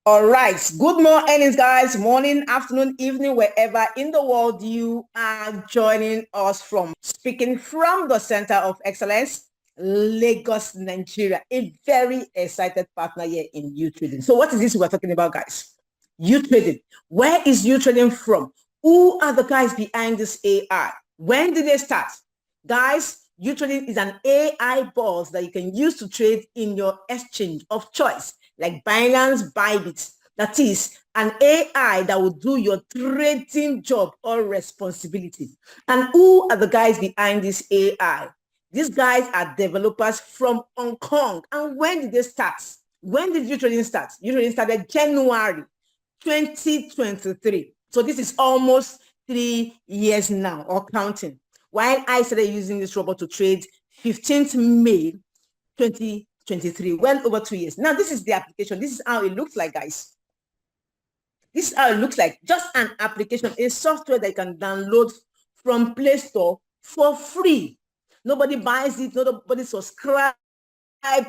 All right. Good morning, guys. Morning, afternoon, evening, wherever in the world you are joining us from. Speaking from the Center of Excellence, Lagos, Nigeria. A very excited partner here in Utrading. So what is this we're talking about, guys? Utrading. Where is Utrading from? Who are the guys behind this AI? When did they start? Guys, Utrading is an AI boss that you can use to trade in your exchange of choice like Binance, Bybit. That is an AI that will do your trading job or responsibility. And who are the guys behind this AI? These guys are developers from Hong Kong. And when did they start? When did Utrading start? Utrading started January 2023. So this is almost 3 years now or counting. While I started using this robot to trade 15th May 2023, well over 2 years. Now, this is the application. This is how it looks like, guys. This is how it looks like. Just an application, a software that you can download from Play Store for free. Nobody buys it. Nobody subscribes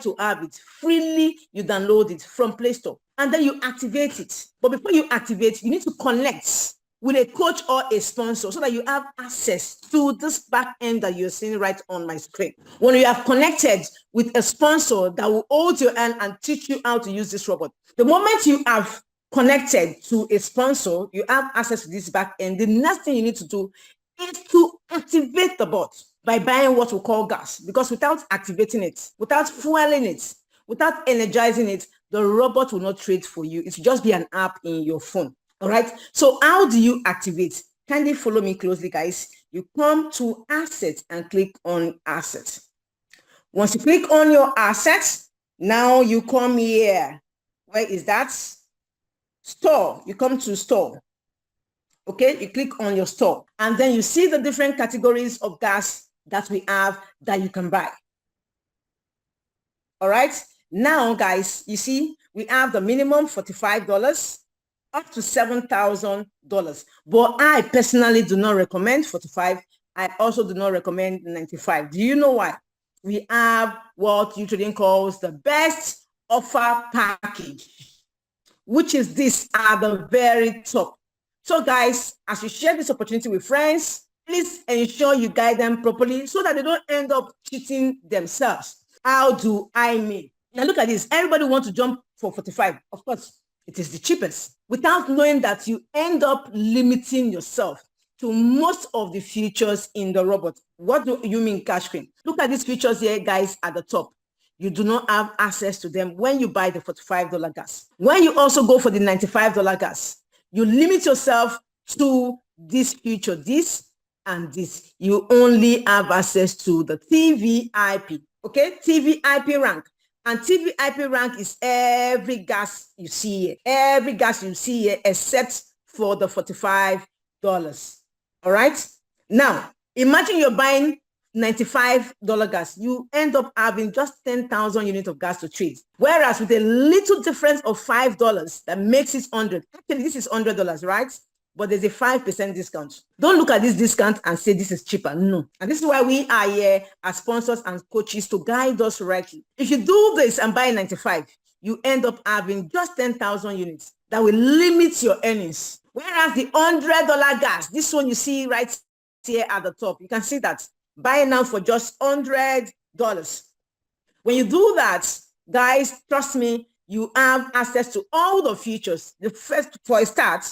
to have it. Freely, you download it from Play Store. And then you activate it. But before you activate, you need to connect with a coach or a sponsor so that you have access to this back end that you're seeing right on my screen. When you have connected with a sponsor that will hold your hand and teach you how to use this robot, the moment you have connected to a sponsor, you have access to this back end. The next thing you need to do is to activate the bot by buying what we call gas, because without activating it, without fueling it, without energizing it, the robot will not trade for you. It will just be an app in your phone. All right. So how do you activate? Kindly follow me closely, guys. You come to assets and click on assets. Once you click on your assets, now you come here. Where is that? Store. You come to store. Okay, you click on your store and then you see the different categories of gas that we have that you can buy. All right. Now, guys, you see, we have the minimum $45 up to $7,000. But I personally do not recommend 45. I also do not recommend 95. Do you know why? We have what Utrading calls the best offer package, which is this at the very top. So guys, as you share this opportunity with friends, please ensure you guide them properly so that they don't end up cheating themselves. How do I mean? Now look at this. Everybody wants to jump for 45. Of course, it is the cheapest, without knowing that you end up limiting yourself to most of the features in the robot. What do you mean, cash cream? Look at these features here, guys, at the top. You do not have access to them when you buy the $45 gas. When you also go for the $95 gas, you limit yourself to this feature, this and this. You only have access to the TVIP, okay? TVIP rank. And TVIP rank is every gas you see here. Every gas you see here except for the $45. All right? Now, imagine you're buying $95 gas. You end up having just 10,000 units of gas to trade. Whereas with a little difference of $5 that makes it 100. Actually, this is $100, right? But there's a 5% discount. Don't look at this discount and say this is cheaper. No. And this is why we are here as sponsors and coaches to guide us rightly. If you do this and buy 95, you end up having just 10,000 units that will limit your earnings. Whereas the $100 gas, this one you see right here at the top, you can see that buy now for just $100. When you do that, guys, trust me, you have access to all the features. The first, for a start,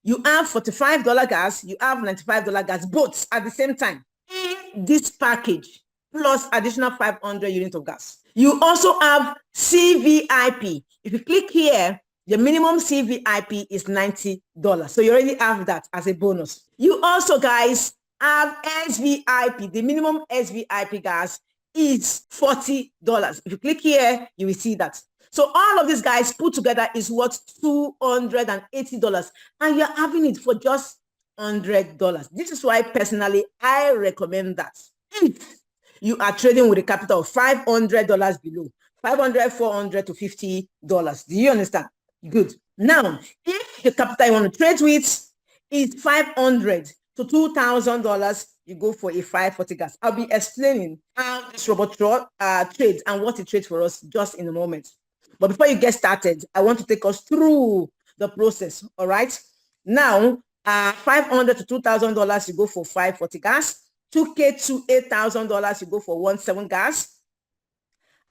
you have $45 gas, you have $95 gas, both at the same time in this package, plus additional 500 units of gas. You also have CVIP. If you click here, the minimum CVIP is $90. So you already have that as a bonus. You also, guys, have SVIP. The minimum SVIP gas is $40. If you click here, you will see that. So all of these guys put together is worth $280, and you're having it for just $100. This is why personally I recommend that. If you are trading with a capital of $500 below, $500, $400 to $50. Do you understand? Good. Now, if the capital you want to trade with is $500 to $2,000, you go for a 540 gas. I'll be explaining how this robot trades and what it trades for us just in a moment. But before you get started, I want to take us through the process. All right. Now, $500 to $2,000, you go for 540 gas. $2K to $8,000, you go for 17 gas.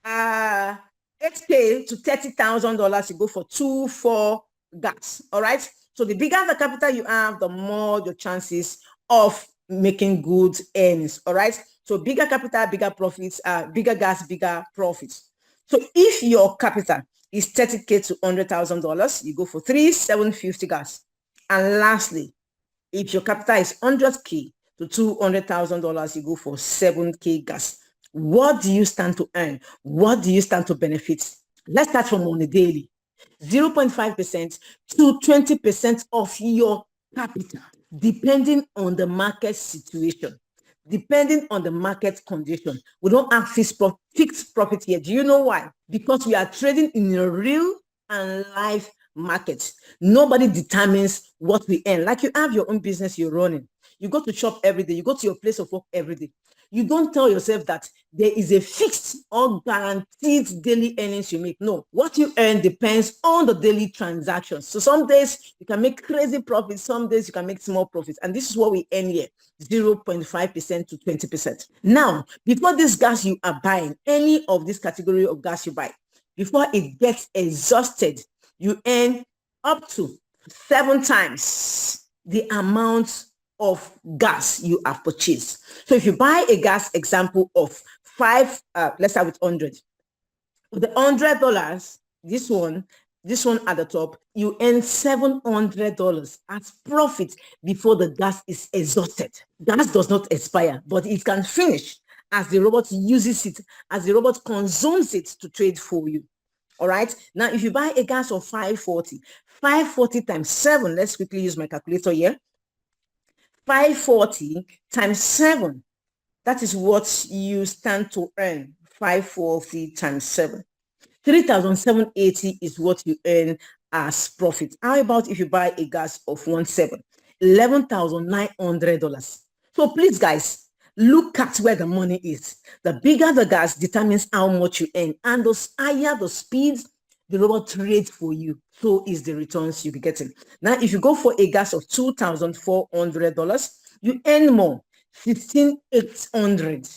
$8K to $30,000, you go for 24 gas. All right. So the bigger the capital you have, the more your chances of making good earnings. All right. So bigger capital, bigger profits, bigger gas, bigger profits. So if your capital is $30K to $100,000, you go for 3,750 gas. And lastly, if your capital is $100K to $200,000, you go for 7K gas. What do you stand to earn? What do you stand to benefit? Let's start from on the daily. 0.5% to 20% of your capital, depending on the market situation, depending on the market condition. We don't have fixed profit here. Do you know why? Because we are trading in a real and live market. Nobody determines what we earn. Like you have your own business you're running. You go to shop every day. You go to your place of work every day. You don't tell yourself that there is a fixed or guaranteed daily earnings you make. No, what you earn depends on the daily transactions. So some days you can make crazy profits, some days you can make small profits. And this is what we earn here, 0.5% to 20%. Now, before this gas you are buying, any of this category of gas you buy, before it gets exhausted, you earn up to 7 times the amount of gas you have purchased. So if you buy a gas example of 5, let's start with 100. With the $100, this one at the top, you earn $700 as profit before the gas is exhausted. Gas does not expire, but it can finish as the robot uses it, as the robot consumes it to trade for you. All right. Now, if you buy a gas of 540 times 7, let's quickly use my calculator here. 540 times 7, that is what you stand to earn. 540 times 7. 3,780 is what you earn as profit. How about if you buy a gas of 17? $11,900. So please, guys, look at where the money is. The bigger the gas determines how much you earn, and the higher the speeds the robot trades for you, so is the returns you'll be getting. Now, if you go for a gas of $2,400, you earn more. 15,800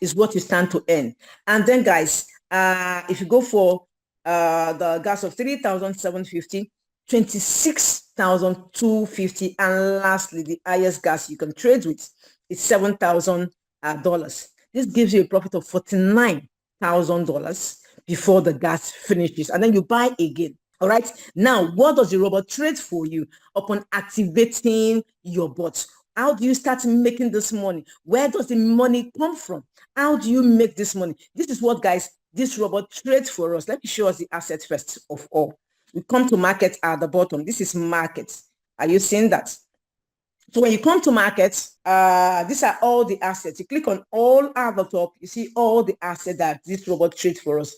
is what you stand to earn. And then, guys, if you go for the gas of 3,750, 26,250, and lastly, the highest gas you can trade with is $7,000. This gives you a profit of $49,000 before the gas finishes, and then you buy again. All right. Now, what does the robot trade for you upon activating your bot? How do you start making this money? Where does the money come from? How do you make this money? This is what, guys, this robot trades for us. Let me show us the asset first of all. We come to market at the bottom. This is market. Are you seeing that? So when you come to market, these are all the assets. You click on all at the top, you see all the assets that this robot trades for us.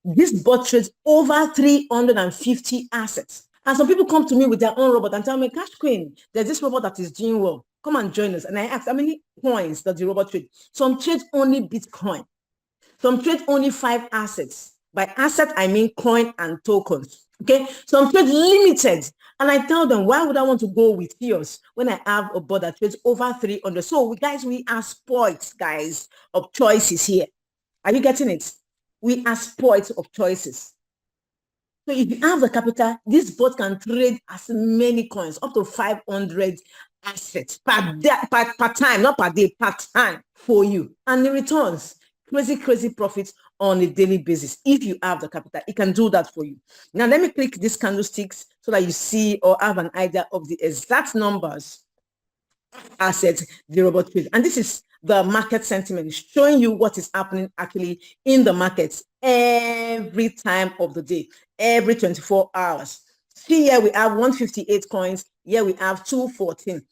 This bot trades over 350 assets. And some people come to me with their own robot and tell me, Cash Queen, there's this robot that is doing well. Come and join us. And I ask, how many coins does the robot trade? Some trade only Bitcoin. Some trade only 5 assets. By asset, I mean coin and tokens. Okay, some trade limited, and I tell them, why would I want to go with yours when I have a bot that trades over 300? So we are spoiled, guys, of choices here. Are you getting it? We are spoiled of choices. So if you have the capital, this bot can trade as many coins, up to 500 assets per time, not per day, per time for you. And the returns, crazy profits on a daily basis. If you have the capital, it can do that for you. Now, let me click these candlesticks so that you see or have an idea of the exact numbers assets the robot trade. And this is the market sentiment, showing you what is happening actually in the markets every time of the day, every 24 hours. See, here we have 158 coins. Here we have 214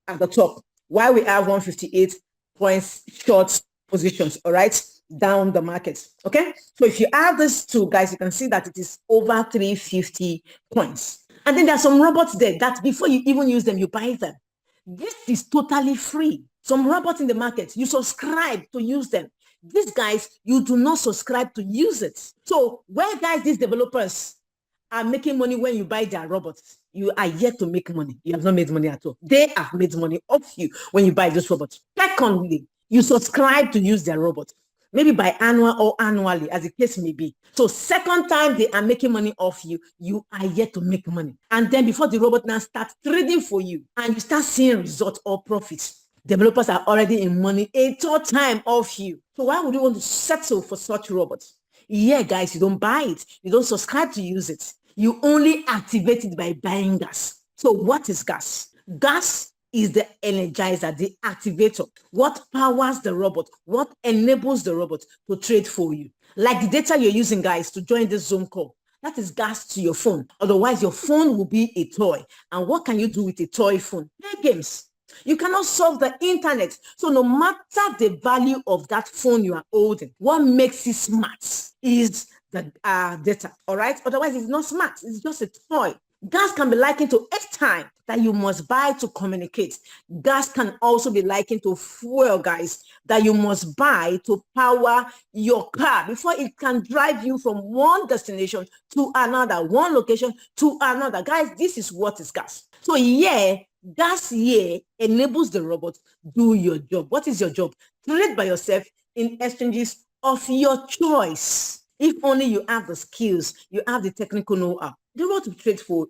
at the top. Why we have 158 coins short positions, all right, down the market. Okay, so if you add this two, guys, you can see that it is over 350 coins. And then there are some robots there that before you even use them, you buy them. This is totally free. Some robots in the market, you subscribe to use them. these guys, you do not subscribe to use it. So where guys, these developers are making money when you buy their robots, you are yet to make money. You have not made money at all. They have made money off you when you buy this robot. Secondly, you subscribe to use their robot, maybe by annual or annually, as the case may be. So second time they are making money off you, you are yet to make money. And then before the robot now starts trading for you and you start seeing results or profits, developers are already in money a third time off you. So why would you want to settle for such robots? Yeah, guys, you don't buy it. You don't subscribe to use it. You only activate it by buying gas. So what is gas? Gas is the energizer, the activator. What powers the robot? What enables the robot to trade for you? Like the data you're using, guys, to join this Zoom call. That is gas to your phone. Otherwise, your phone will be a toy. And what can you do with a toy phone? Play games. You cannot solve the internet. So no matter the value of that phone you are holding, what makes it smart is the data. All right. Otherwise, it's not smart. It's just a toy. Gas can be likened to airtime that you must buy to communicate. Gas can also be likened to fuel, guys, that you must buy to power your car before it can drive you from one destination to another, one location to another. Guys, this is what is gas. So yeah, gas here enables the robot do your job. What is your job? Trade by yourself in exchanges of your choice. If only you have the skills, you have the technical know-how. You want to trade for,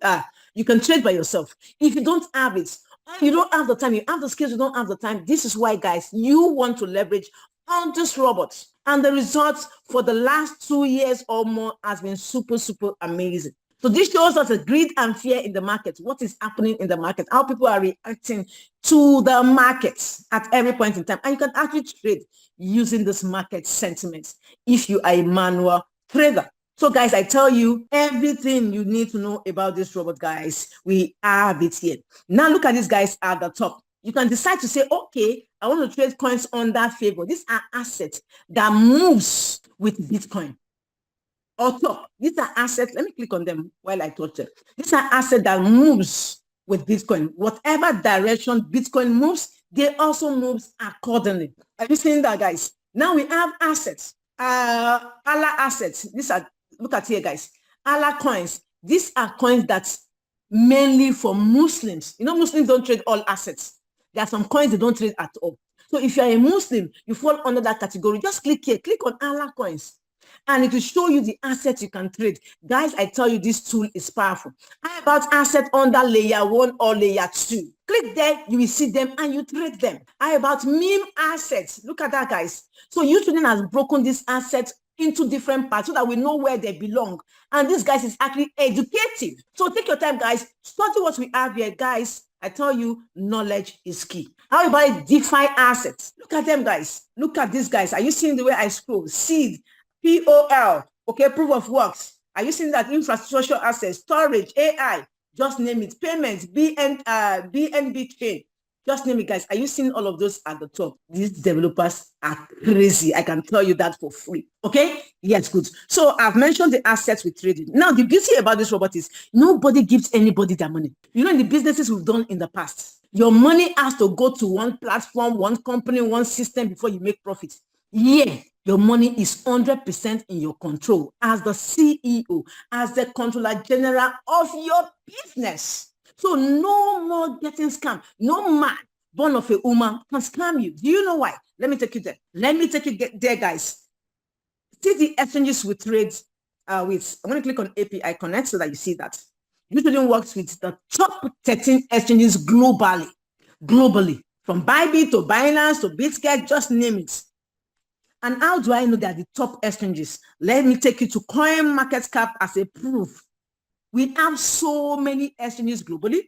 you can trade by yourself. If you don't have it, you don't have the time, you have the skills, you don't have the time. This is why, guys, you want to leverage on this robot. And the results for the last 2 years or more has been super, super amazing. So this shows us the greed and fear in the market. What is happening in the market? How people are reacting to the markets at every point in time. And you can actually trade using this market sentiment if you are a manual trader. So guys, I tell you everything you need to know about this robot, guys. We have it here. Now look at these guys at the top. You can decide to say, okay, I want to trade coins under favor. These are assets that moves with Bitcoin. Also, these are assets. Let me click on them while I touch it. These are assets that moves with Bitcoin. Whatever direction Bitcoin moves, they also moves accordingly. Are you seeing that, guys? Now we have assets. Allah assets. These are, look at here, guys. Allah coins. These are coins that's mainly for Muslims. You know, Muslims don't trade all assets. There are some coins they don't trade at all. So if you're a Muslim, you fall under that category. Just click here. Click on Allah coins. And it will show you the assets you can trade. Guys, I tell you, this tool is powerful. How about assets under layer 1 or layer 2? Click there, you will see them and you trade them. How about meme assets? Look at that, guys. So Utrading has broken these assets into different parts so that we know where they belong. And this, guys, is actually educative. So take your time, guys. Study what we have here, guys. I tell you, knowledge is key. How about DeFi assets? Look at them, guys. Look at these guys. Are you seeing the way I scroll? Seed. POL, okay, proof of works. Are you seeing that? Infrastructure assets, storage, AI, just name it, payments, BNB chain, just name it, guys. Are you seeing all of those at the top? These developers are crazy. I can tell you that for free. Okay, yes, good. So I've mentioned the assets we traded. Now the beauty about this robot is nobody gives anybody their money. You know, in the businesses we've done in the past, your money has to go to one platform, one company, one system before you make profit. Yeah, your money is 100% in your control as the CEO, as the controller general of your business. So no more getting scammed. No man born of a woman can scam you. Do you know why? Let me take you there. Let me take you there, guys. See the exchanges we trade with. I'm going to click on API Connect so that you see that. Utrading works with the top 13 exchanges globally. From Bybit to Binance to Bitget, just name it. And how do I know that the top exchanges? Let me take you to CoinMarketCap as a proof. We have so many exchanges globally,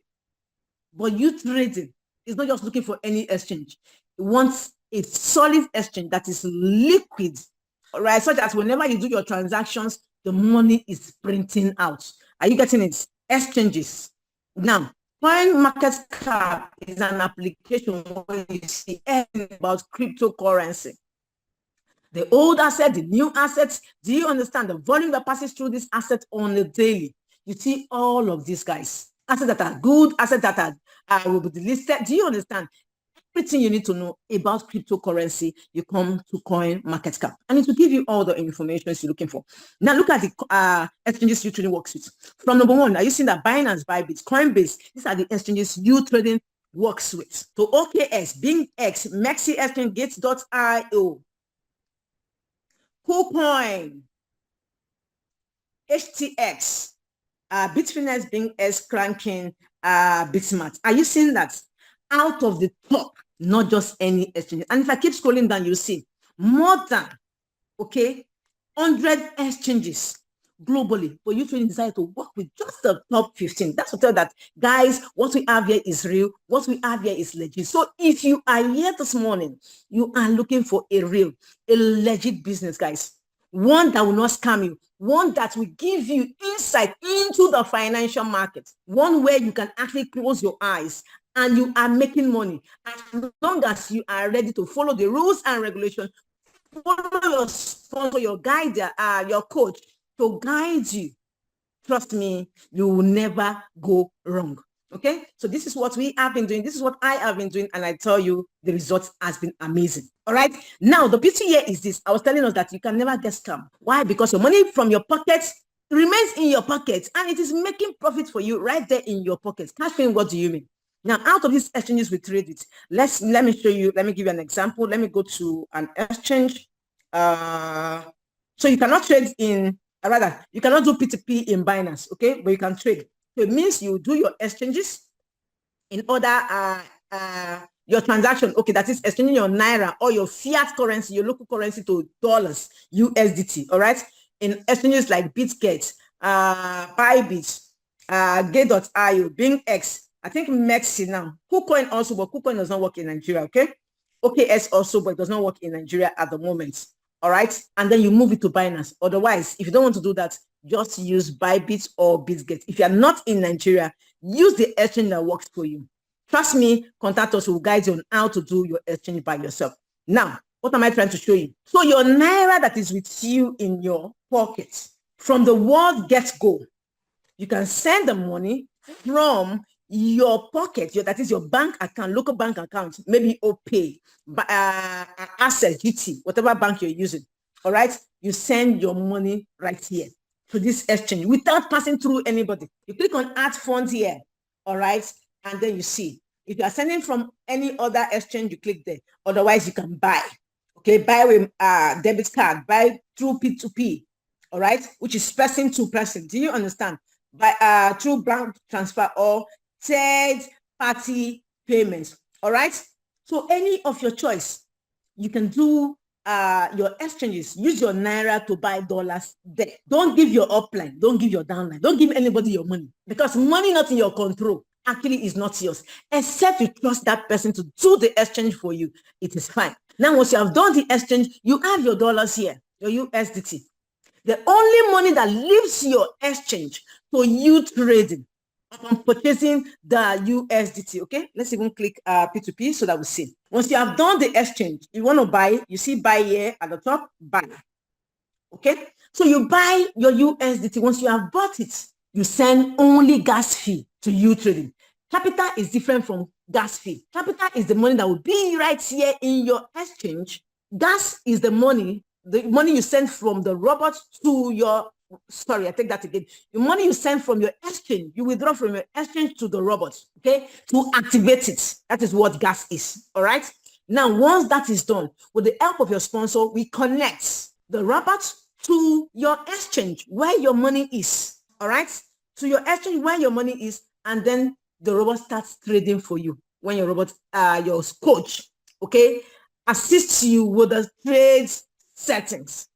but Utrading is not just looking for any exchange. It wants a solid exchange that is liquid, all right? Such as whenever you do your transactions, the money is printing out. Are you getting it? Exchanges. Now, CoinMarketCap is an application where you see everything about cryptocurrency. The old asset, the new assets. Do you understand the volume that passes through this asset on a daily? You see all of these, guys. Assets that are good, assets that are will be listed. Do you understand? everything you need to know about cryptocurrency, you come to Coin Market Cap, and it will give you all the information you're looking for. Now, look at the exchanges Utrading works with. From number one, are you seeing that Binance, Bybit, Coinbase? These are the exchanges Utrading works with. So OKX, BingX, Maxi Exchange, Gates.io, KuCoin, HTX, Bitfinex, BingX, Cranking, Bitsmart. Are you seeing that? Out of the top, not just any exchange. And if I keep scrolling down, you'll see more than 100 exchanges globally, but Utrading decided to work with just the top 15. That's to tell that, guys, what we have here is real. What we have here is legit. So if you are here this morning, you are looking for a legit business, guys. One that will not scam you. One that will give you insight into the financial market. One where you can actually close your eyes and you are making money. As long as you are ready to follow the rules and regulations, follow your sponsor, your guide, your coach to guide you. Trust me, you will never go wrong. Okay, so this is what we have been doing. This is what I have been doing, and I tell you, the results has been amazing. All right. Now, the beauty here is this. I was telling us that you can never get scammed. Why? Because your money from your pockets remains in your pockets, and it is making profit for you right there in your pockets. Cash paying, what do you mean? Now, out of these exchanges we trade with, let me show you. Let me give you an example. Let me go to an exchange. So you cannot trade in, rather, you cannot do P2P in Binance, okay? But you can trade. So it means you do your exchanges in order, your transaction, okay, that is exchanging your Naira or your fiat currency, your local currency to dollars, USDT, all right? In exchanges like BitGet, Bybit, Gate.io, BingX, I think Maxi now, KuCoin also, but KuCoin does not work in Nigeria, okay? OKS also, but it does not work in Nigeria at the moment. All right, and then you move it to Binance. Otherwise, if you don't want to do that, just use Bybit or BitGet. If you are not in Nigeria, use the exchange that works for you. Trust me, contact us. Will guide you on how to do your exchange by yourself. Now, what am I trying to show you? So your Naira that is with you in your pocket, from the word get-go, you can send the money from your pocket, that is your bank account, local bank account, maybe OPay, Access, GT, whatever bank you're using. All right, you send your money right here to this exchange without passing through anybody. You click on add funds here, all right, and then you see if you are sending from any other exchange, you click there. Otherwise, you can buy. Okay, buy with debit card, buy through P2P, all right, which is person to person. Do you understand? By through bank transfer or third party payments. All right, so any of your choice, you can do your exchanges. Use your Naira to buy dollars there. Don't give your upline, don't give your downline, don't give anybody your money, because money not in your control actually is not yours, except you trust that person to do the exchange for you. It is fine. Now, once you have done the exchange, you have your dollars here, your USDT. The only money that leaves your exchange to Utrading upon purchasing the USDT, okay? Let's even click P2P so that we see. Once you have done the exchange, you want to buy, you see buy here at the top, buy, okay? So you buy your USDT. Once you have bought it, you send only gas fee to Utrading. Capital is different from gas fee. Capital is the money that will be right here in your exchange. Gas is the money you send from the robot to your, sorry, I take that again. The money you send from your exchange, you withdraw from your exchange to the robot, okay, to activate it. That is what gas is, all right? Now, once that is done, with the help of your sponsor, we connect the robot to your exchange where your money is, all right? To your exchange where your money is, and then the robot starts trading for you. When your robot, your coach, okay, assists you with the trade settings.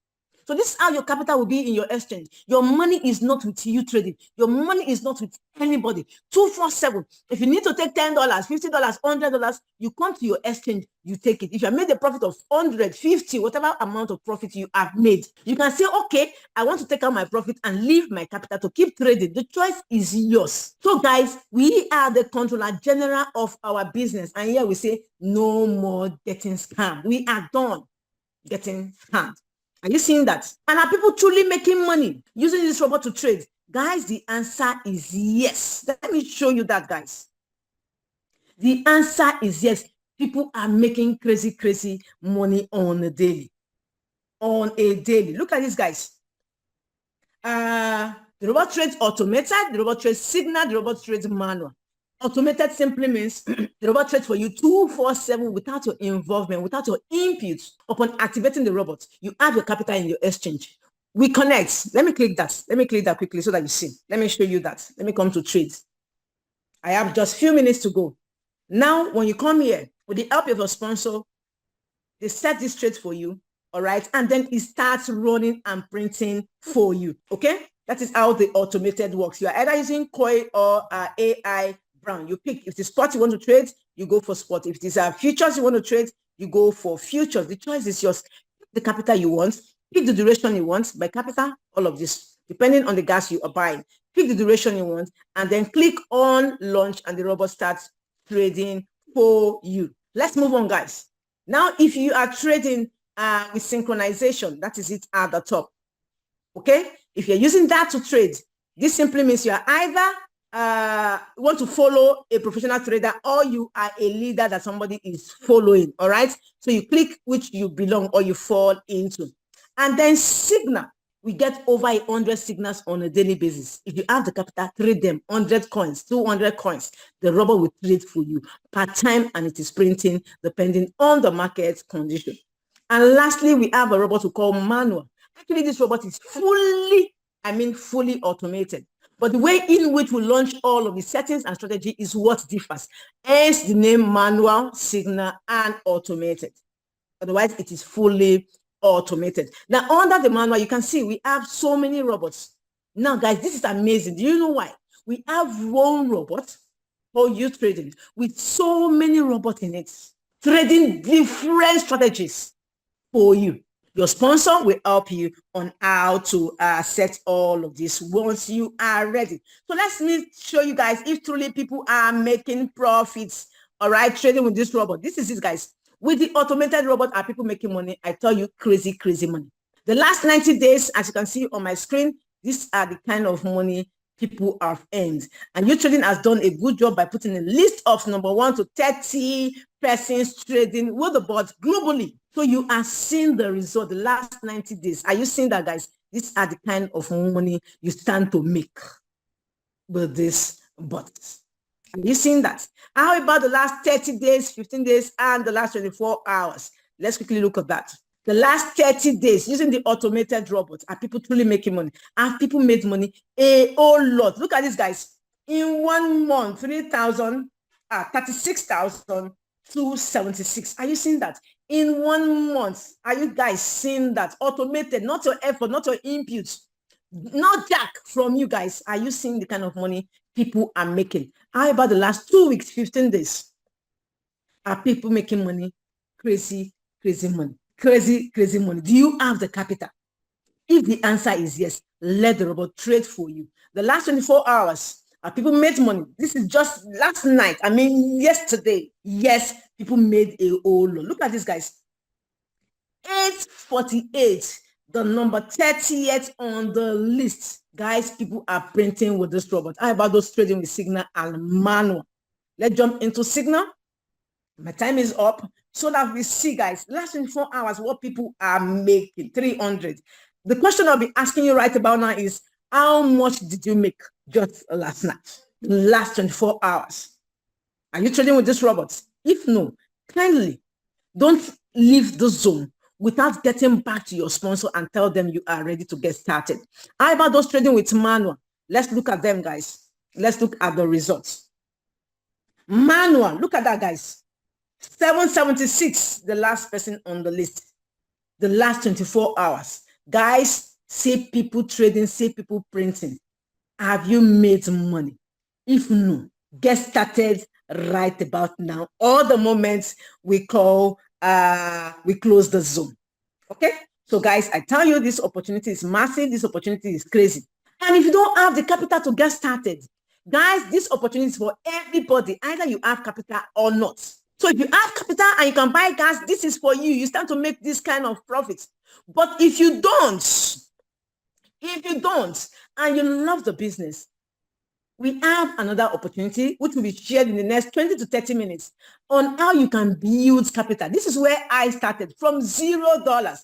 So this is how your capital will be in your exchange. Your money is not with Utrading. Your money is not with anybody. 247. If you need to take $10, $50, $100, you come to your exchange, you take it. If you have made a profit of 150, whatever amount of profit you have made, you can say, okay, I want to take out my profit and leave my capital to keep trading. The choice is yours. So guys, we are the controller general of our business. And here we say, no more getting scammed. We are done getting scammed. Are you seeing that? And are people truly making money using this robot to trade? Guys, the answer is yes. Let me show you that, guys. The answer is yes. People are making crazy money on a daily. Look at these guys. The robot trades automated, the robot trades signal, the robot trades manual. Automated simply means the robot trades for you 247 without your involvement, without your input. Upon activating the robot, you add your capital in your exchange. We connect. Let me click that. Let me click that quickly so that you see. Let me show you that. Let me come to trades. I have just a few minutes to go. Now, when you come here, with the help of your sponsor, they set this trade for you, all right? And then it starts running and printing for you, okay? That is how the automated works. You are either using Koi or AI Brown. You pick. If it's spot you want to trade, you go for spot. If it is futures you want to trade, you go for futures. The choice is yours. Pick the capital you want. Pick the duration you want. By capital, all of this, depending on the gas you are buying. Pick the duration you want, and then click on launch, and the robot starts trading for you. Let's move on, guys. Now, if you are trading with synchronization, that is it at the top. Okay? If you're using that to trade, this simply means you are either want to follow a professional trader, or you are a leader that somebody is following. All right? So you click which you belong or you fall into. And then signal. We get over 100 signals on a daily basis. If you have the capital, trade them. 100 coins, 200 coins. The robot will trade for you part time, and it is printing depending on the market condition. And lastly, we have a robot we call manual. Actually, this robot is fully automated. But the way in which we launch all of the settings and strategy is what differs. Hence the name manual, signal, and automated. Otherwise, it is fully automated. Now, under the manual, you can see we have so many robots. Now, guys, this is amazing. Do you know why? We have one robot for Utrading with so many robots in it, trading different strategies for you. Your sponsor will help you on how to set all of this once you are ready. So let me show you guys if truly people are making profits, all right, trading with this robot. This is it, guys. With the automated robot, are people making money? I tell you, crazy money. The last 90 days, as you can see on my screen, these are the kind of money people have earned. And Utrading has done a good job by putting a list of number 1 to 30 persons trading with the bot globally. So you are seeing the result the last 90 days. Are you seeing that, guys? These are the kind of money you stand to make with this bot. Are you seeing that? How about the last 30 days, 15 days, and the last 24 hours? Let's quickly look at that. The last 30 days using the automated robot, are people truly making money? Have people made money? A whole lot. Look at this, guys. In 1 month, 36,276. Are you seeing that? In 1 month, are you guys seeing that? Automated, not your effort, not your input, not jack from you guys. Are you seeing the kind of money people are making? How about the last 2 weeks, 15 days? Are people making money? Crazy money. Crazy money. Do you have the capital? If the answer is yes, let the robot trade for you. The last 24 hours, are people made money? This is just last night. Yesterday. Yes, people made a whole lot. Look at this, guys. 848, the number 30th on the list. Guys, people are printing with this robot. How about those trading with signal and manual? Let's jump into signal. My time is up, so that we see, guys, last 24 hours, what people are making. 300. The question I'll be asking you right about now is, how much did you make just last night? Last 24 hours. Are you trading with this robot? If no, kindly don't leave the zone without getting back to your sponsor and tell them you are ready to get started. How about those trading with manual? Let's look at them, guys. Let's look at the results. Manual, look at that, guys. 776, the last person on the list. The last 24 hours. Guys, see people trading, see people printing. Have you made money? If no, get started right about now. All the moments we call, we close the zone. Okay? So guys, I tell you, this opportunity is massive. This opportunity is crazy. And if you don't have the capital to get started, guys, this opportunity is for everybody. Either you have capital or not. So if you have capital and you can buy gas, this is for you. You start to make this kind of profits. But if you don't, and you love the business, we have another opportunity, which will be shared in the next 20 to 30 minutes on how you can build capital. This is where I started from $0.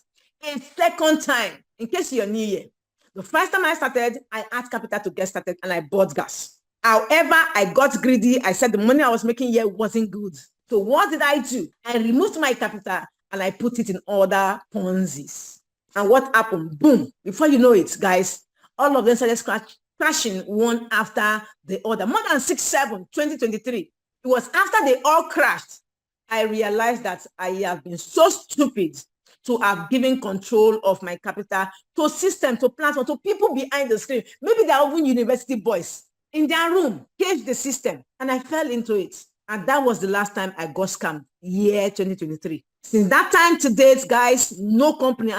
A second time, in case you're new here. The first time I started, I asked capital to get started and I bought gas. However, I got greedy. I said the money I was making here wasn't good. So what did I do? I removed my capital and I put it in other Ponzi's. And what happened? Boom. Before you know it, guys, all of them started crashing one after the other. More than 6-7, 2023. It was after they all crashed, I realized that I have been so stupid to have given control of my capital to system, to platform, to people behind the screen. Maybe they're even university boys in their room, cage the system. And I fell into it. And that was the last time I got scammed, year 2023. Since that time to date, guys, no company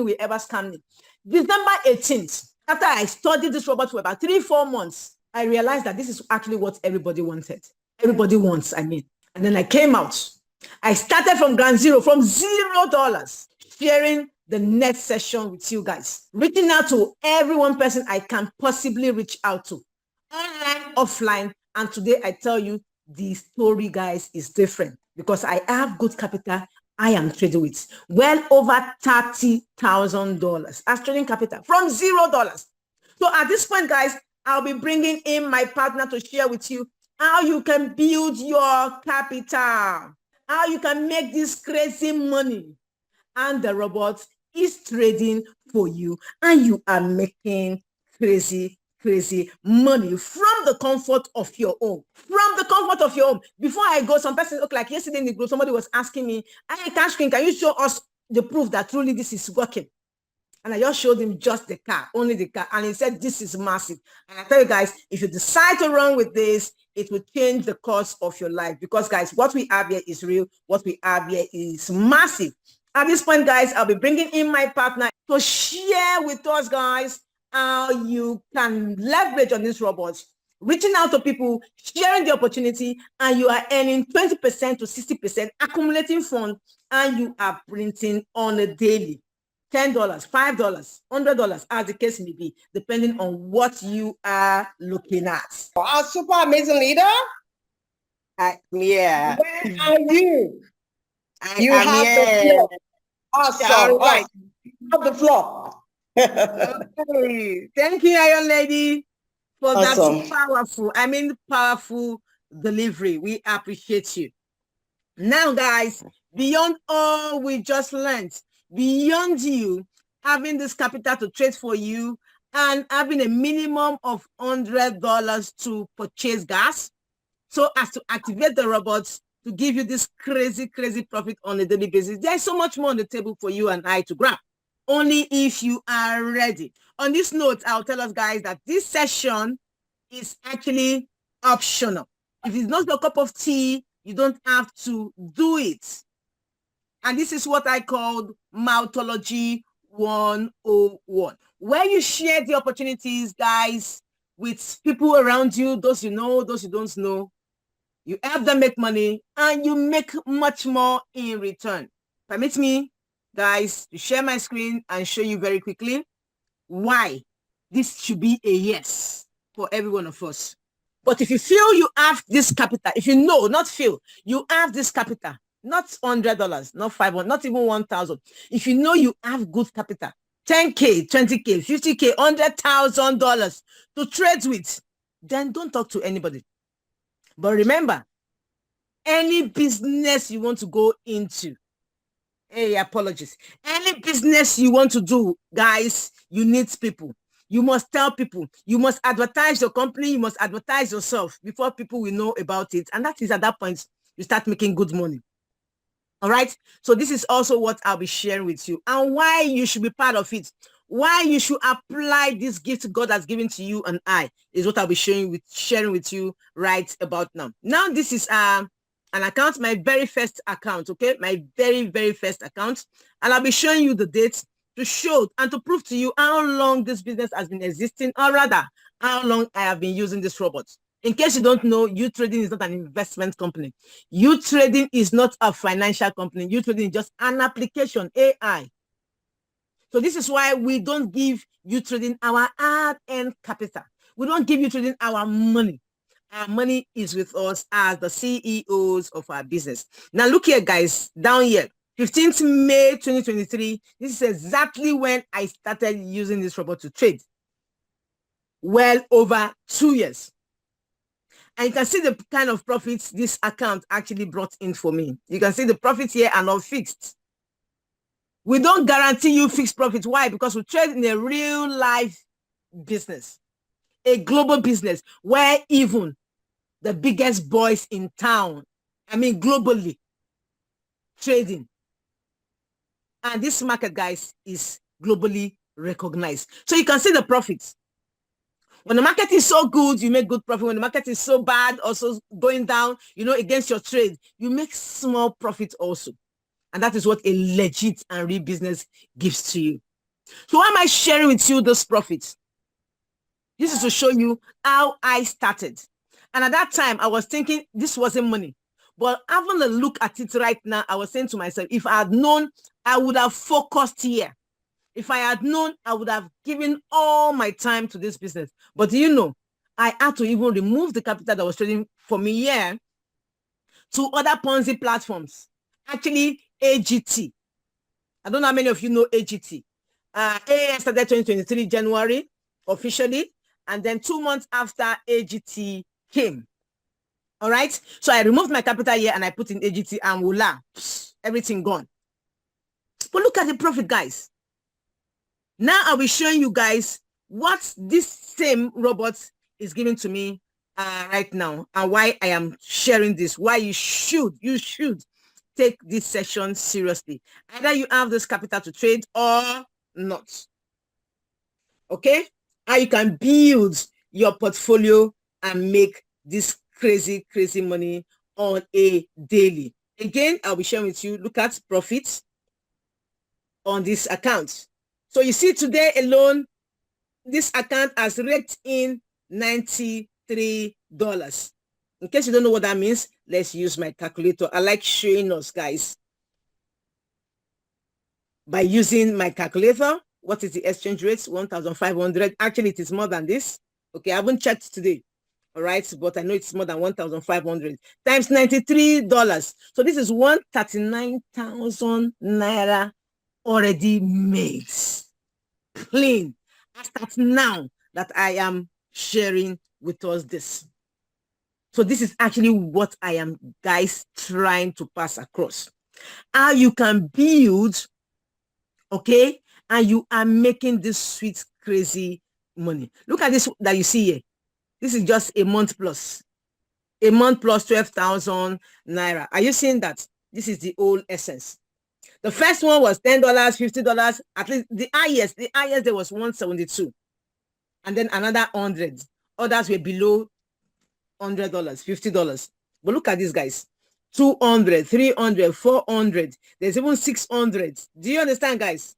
will ever scam me. December 18th, after I studied this robot for about 3-4 months, I realized that this is actually what everybody wanted. Everybody wants, I mean. And then I came out. I started from ground zero, from $0, sharing the next session with you guys, reaching out to every one person I can possibly reach out to, online, offline. And today I tell you, the story, guys, is different because I have good capital. I am trading with well over $30,000 as trading capital from $0. So at this point, guys, I'll be bringing in my partner to share with you how you can build your capital, how you can make this crazy money. And the robot is trading for you and you are making crazy money from the comfort of your home. From the comfort of your home. Before I go, some person, like yesterday in the group, somebody was asking me, hey, Cash King, can you show us the proof that truly this is working? And I just showed him just the car, only the car. And he said, this is massive. And I tell you guys, if you decide to run with this, it will change the course of your life. Because, guys, what we have here is real. What we have here is massive. At this point, guys, I'll be bringing in my partner to share with us, guys, how you can leverage on this robot, reaching out to people, sharing the opportunity, and you are earning 20% to 60%, accumulating funds, and you are printing on a daily. $10, $5, $100, as the case may be, depending on what you are looking at. Our super amazing leader. Yeah. Where are you? You have the floor. Awesome. All right. You have the floor. Okay. Thank you, Iron Lady, for that powerful delivery. We appreciate you. Now, guys, beyond all we just learned, beyond you having this capital to trade for you and having a minimum of $100 to purchase gas, so as to activate the robots to give you this crazy profit on a daily basis, there's so much more on the table for you and I to grab, only if you are ready. On this note, I'll tell us, guys, that this session is actually optional. If it's not your cup of tea, you don't have to do it. And this is what I called Mouthology 101, where you share the opportunities, guys, with people around you, those you know, those you don't know. You help them make money, and you make much more in return. Permit me, guys, to share my screen and show you very quickly why this should be a yes for every one of us. But if you feel you have this capital, if you know, not feel, you have this capital, not $100, not $500, not even $1,000. If you know you have good capital, $10K, $20K, $50K, $100,000 to trade with, then don't talk to anybody. But remember, any business you want to go into, hey, apologies, any business you want to do, guys, you need people. You must tell people. You must advertise your company. You must advertise yourself before people will know about it. And that is at that point, you start making good money. All right. So this is also what I'll be sharing with you and why you should be part of it. Why you should apply this gift God has given to you and I is what I'll be sharing with you right about now. Now, this is an account, my very first account, okay? My very first account. And I'll be showing you the dates to show and to prove to you how long this business has been existing, or rather, how long I have been using this robot. In case you don't know, Utrading is not an investment company. Utrading is not a financial company. Utrading is just an application, AI. So this is why we don't give Utrading our hard-earned capital. We don't give Utrading our money. Our money is with us as the CEOs of our business. Now, look here, guys, down here, 15th May 2023. This is exactly when I started using this robot to trade. Well over 2 years. And you can see the kind of profits this account actually brought in for me. You can see the profits here are not fixed. We don't guarantee you fixed profits. Why? Because we trade in a real life business, a global business where even the biggest boys in town, I mean globally, trading. And this market, guys, is globally recognized. So you can see the profits. When the market is so good, you make good profit. When the market is so bad, also going down, against your trade, you make small profit also. And that is what a legit and real business gives to you. So why am I sharing with you those profits? This is to show you how I started. And at that time, I was thinking this wasn't money. But having a look at it right now, I was saying to myself, if I had known, I would have focused here. If I had known, I would have given all my time to this business. But I had to even remove the capital that was trading for me here to other Ponzi platforms. Actually, AGT. I don't know how many of you know AGT. AAS started 2023 January officially, and then 2 months after AGT came. All right. So I removed my capital here and I put in AGT, and voila, everything gone. But look at the profit, guys. Now I'll be showing you guys what this same robot is giving to me right now, and why I am sharing this, why you should take this session seriously. Either you have this capital to trade or not. Okay? How you can build your portfolio and make this crazy money on a daily. Again, I'll be sharing with you, look at profits on this account. So you see today alone, this account has raked in $93. In case you don't know what that means, let's use my calculator. I like showing us, guys, by using my calculator. What is the exchange rate? 1,500. Actually, it is more than this. Okay, I haven't checked today. All right, but I know it's more than 1,500 times $93. So this is 139,000 naira already made. Clean. As at now that I am sharing with us this. So this is actually what I am, guys, trying to pass across. How you can build, okay, and you are making this sweet, crazy money. Look at this that you see here. This is just a month plus. A month plus 12,000 naira. Are you seeing that? This is the old essence. The first one was $10, $50. At least the highest there was 172. And then another 100. Others were below $100, $50. But look at these guys. 200, 300, 400. There's even 600. Do you understand, guys?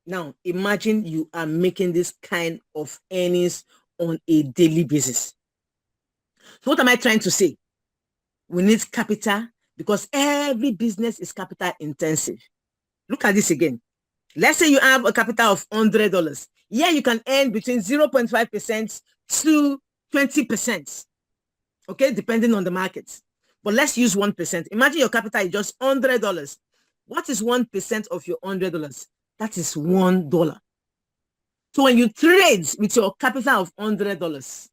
Now, imagine you are making this kind of earnings on a daily basis. So what am I trying to say? We need capital because every business is capital intensive. Look at this again. Let's say you have a capital of $100. Here you can earn between 0.5% to 20%. Okay, depending on the market. But let's use 1%. Imagine your capital is just $100. What is 1% of your $100? That is $1. So when you trade with your capital of $100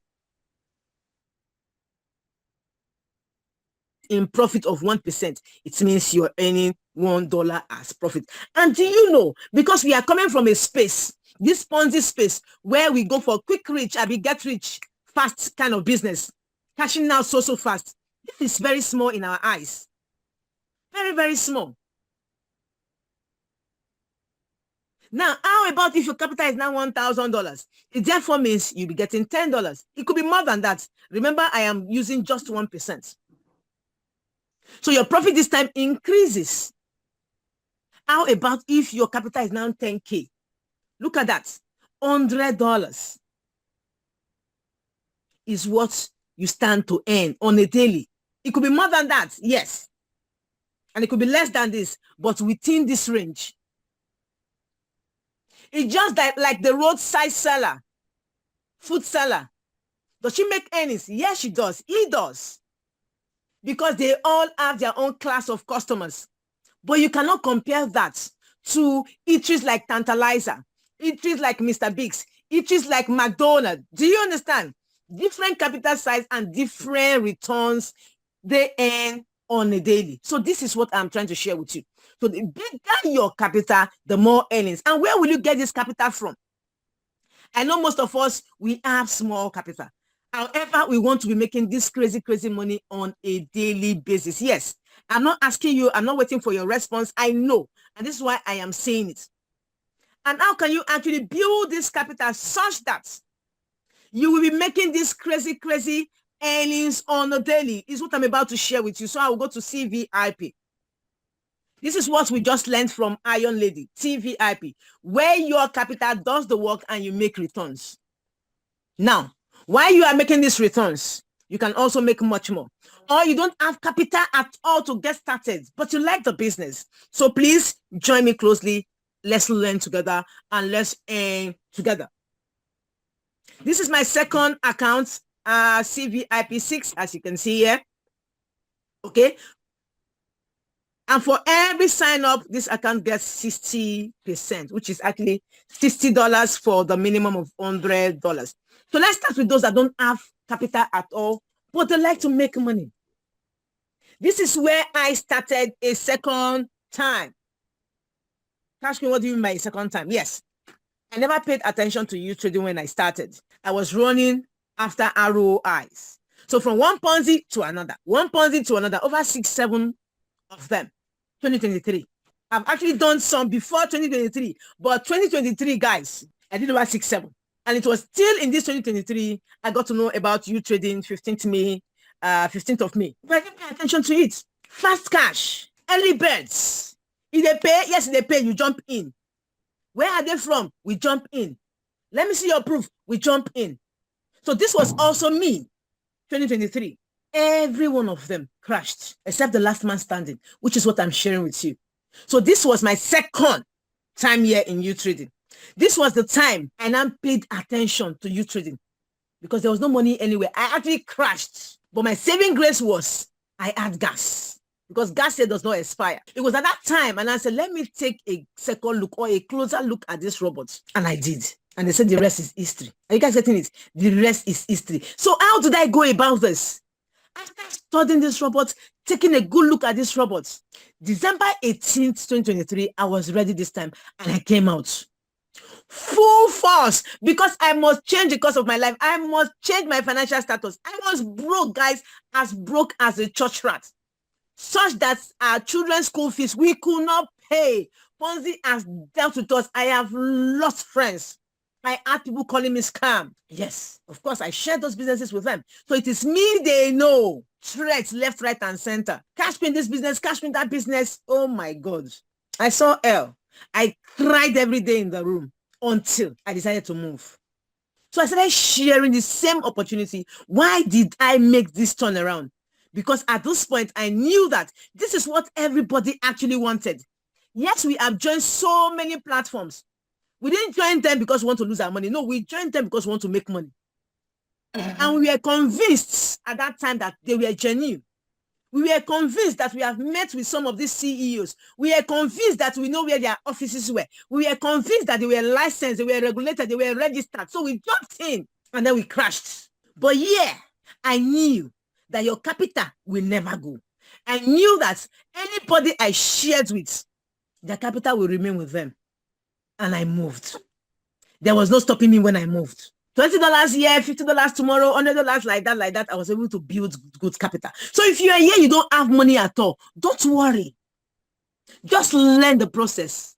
in profit of 1%, it means you're earning $1 as profit. And do you know, because we are coming from a space, this Ponzi space, where we go for quick rich, get rich fast kind of business, cashing out so fast, this is very small in our eyes. Very, very small. Now, how about if your capital is now $1,000? It therefore means you'll be getting $10. It could be more than that. Remember, I am using just 1%. So your profit this time increases. How about if your capital is now 10K? Look at that. $100 is what you stand to earn on a daily. It could be more than that, yes. And it could be less than this, but within this range. It's just like the roadside seller food seller. Does she make earnings? Yes, she does. He does. Because they all have their own class of customers. But you cannot compare that to eateries like Tantalizer, eateries like Mr. Biggs, eateries like McDonald's. Do you understand? Different capital size and different returns they earn on a daily. So this is what I'm trying to share with you. So the bigger your capital, the more earnings. And where will you get this capital from? I know most of us, we have small capital. However, we want to be making this crazy, crazy money on a daily basis. Yes, I'm not asking you, I'm not waiting for your response. I know. And this is why I am saying it. And how can you actually build this capital such that you will be making this crazy, crazy earnings on a daily? Is what I'm about to share with you. So I will go to CVIP. This is what we just learned from Iron Lady, TVIP, where your capital does the work and you make returns. Now, while you are making these returns, you can also make much more. Or you don't have capital at all to get started, but you like the business. So please join me closely. Let's learn together and let's earn together. This is my second account, CVIP6, as you can see here. Okay. And for every sign up, this account gets 60%, which is actually $60 for the minimum of $100. So let's start with those that don't have capital at all, but they like to make money. This is where I started a second time. Cash me, what do you mean by a second time? Yes. I never paid attention to Utrading when I started. I was running after ROIs. So from one Ponzi to another, over 6-7 of them. 2023. I've actually done some before 2023, but 2023, guys, I did over 6-7. And it was still in this 2023, I got to know about Utrading 15th of May. But I didn't pay attention to it. Fast cash, early birds. If they pay, yes, they pay, you jump in. Where are they from? We jump in. Let me see your proof. We jump in. So this was also me, 2023. Every one of them crashed, except the last man standing, which is what I'm sharing with you. So this was my second time here in Utrading. This was the time I now paid attention to Utrading because there was no money anywhere. I actually crashed, but my saving grace was I had gas because gas here does not expire. It was at that time, and I said, let me take a second look or a closer look at this robot, and I did. And they said the rest is history. Are you guys getting it? The rest is history. So how did I go about this? After studying this robot, taking a good look at this robot, December 18th, 2023, I was ready this time and I came out. Full force, because I must change the course of my life. I must change my financial status. I was broke, guys, as broke as a church rat, such that our children's school fees, we could not pay. Ponzi has dealt with us. I have lost friends. I had people calling me scam. Yes, of course, I shared those businesses with them. So it is me they know. Threats left, right, and center. Cash me in this business, cash me in that business. Oh my God. I saw hell. I cried every day in the room until I decided to move. So I started sharing the same opportunity. Why did I make this turnaround? Because at this point, I knew that this is what everybody actually wanted. Yes, we have joined so many platforms. We didn't join them because we want to lose our money. No, we joined them because we want to make money. And we were convinced at that time that they were genuine. We were convinced that we have met with some of these CEOs. We were convinced that we know where their offices were. We were convinced that they were licensed, they were regulated, they were registered. So we jumped in and then we crashed. But yeah, I knew that your capital will never go. I knew that anybody I shared with, their capital will remain with them. And I moved. There was no stopping me when I moved. $20 here, $50 tomorrow, $100 like that. I was able to build good capital. So if you are here, you don't have money at all, don't worry. Just learn the process.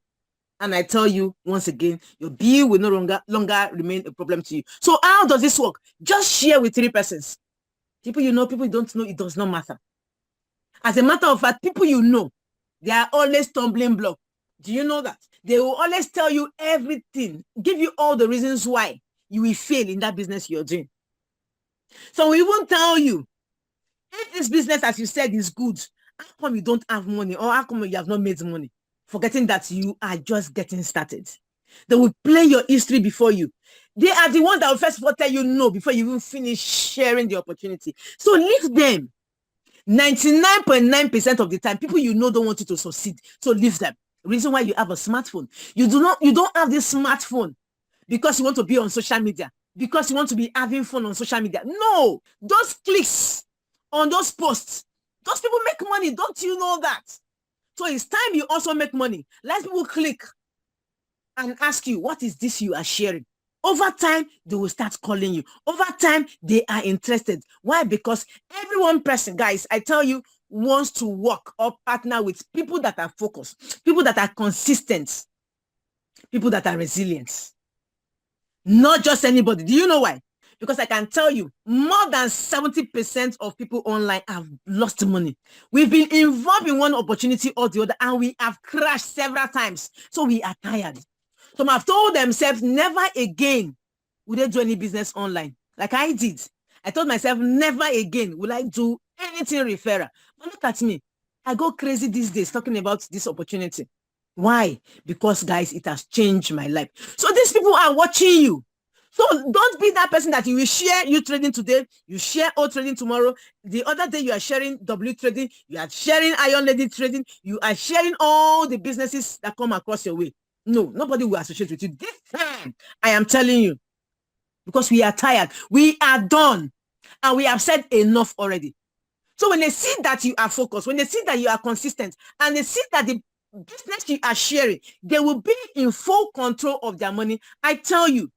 And I tell you once again, your bill will no longer remain a problem to you. So how does this work? Just share with 3 persons. People you know, people you don't know, it does not matter. As a matter of fact, people you know, they are always stumbling block. Do you know that? They will always tell you everything, give you all the reasons why you will fail in that business you're doing. So we won't tell you, if this business, as you said, is good, how come you don't have money, or how come you have not made money? Forgetting that you are just getting started. They will play your history before you. They are the ones that will first of all tell you no before you even finish sharing the opportunity. So leave them. 99.9% of the time, people you know don't want you to succeed. So leave them. Reason why you have a smartphone. You don't have this smartphone because you want to be on social media, because you want to be having fun on social media. No, those clicks on those posts, those people make money. Don't you know that? So it's time you also make money. Let people click and ask you, what is this you are sharing? Over time, they will start calling you. Over time, they are interested. Why? Because every one person, guys, I tell you, wants to work or partner with people that are focused, people that are consistent, people that are resilient. Not just anybody. Do you know why? Because I can tell you, more than 70% of people online have lost money. We've been involved in one opportunity or the other, and we have crashed several times. So we are tired. Some have told themselves, never again will they do any business online. Like I did. I told myself, never again will I do anything referral. But look at me. I go crazy these days talking about this opportunity. Why? Because, guys, it has changed my life. So these people are watching you. So don't be that person that you will share Utrading today, you share Utrading tomorrow. The other day you are sharing Utrading, you are sharing Iron Lady Trading, you are sharing all the businesses that come across your way. No, nobody will associate with you. This time, I am telling you, because we are tired, we are done, and we have said enough already. So when they see that you are focused, when they see that you are consistent, and they see that the business you are sharing, they will be in full control of their money. I tell you,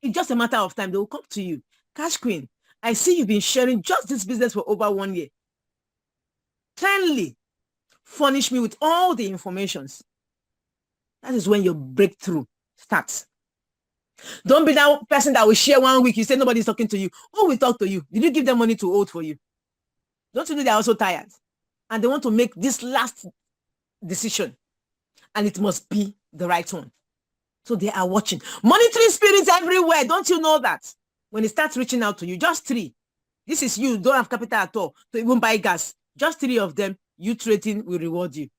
it's just a matter of time. They will come to you. Cash Queen, I see you've been sharing just this business for over 1 year. Kindly furnish me with all the informations. That is when your breakthrough starts. Don't be that person that will share 1 week. You say nobody's talking to you. Who will talk to you? Did you give them money to hold for you? Don't you know they're also tired? And they want to make this last decision. And it must be the right one. So they are watching. Monitoring spirits everywhere. Don't you know that? When it starts reaching out to you, just 3. This is you. Don't have capital at all to even buy gas. Just 3 of them, Utrading will reward you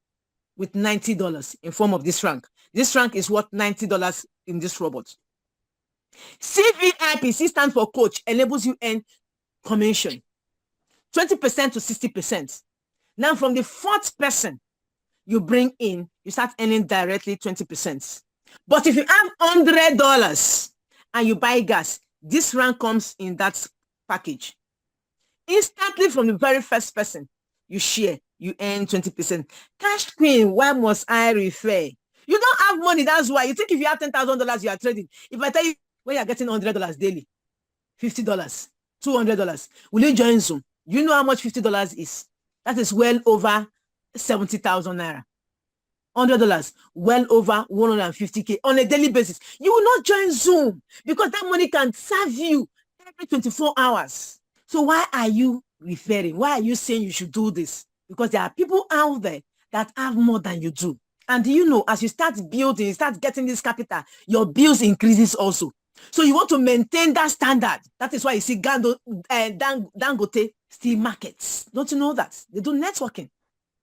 with $90 in form of this rank. This rank is worth $90 in this robot. CVIP, C stands for coach, enables you earn commission. 20% to 60%. Now from the 4th person you bring in, you start earning directly 20%. But if you have $100 and you buy gas, this rank comes in that package. Instantly from the very first person you share, you earn 20%. Cash Queen, why must I refer? You don't have money, that's why. You think if you have $10,000, you are trading. If I tell you when you are getting $100 daily, $50, $200, will you join Zoom? You know how much $50 is? That is well over 70,000 naira. $100, well over 150K on a daily basis. You will not join Zoom because that money can serve you every 24 hours. So why are you referring? Why are you saying you should do this? Because there are people out there that have more than you do. And do you know, as you start building, you start getting this capital, your bills increases also. So you want to maintain that standard. That is why you see Dangote still markets. Don't you know that? They do networking.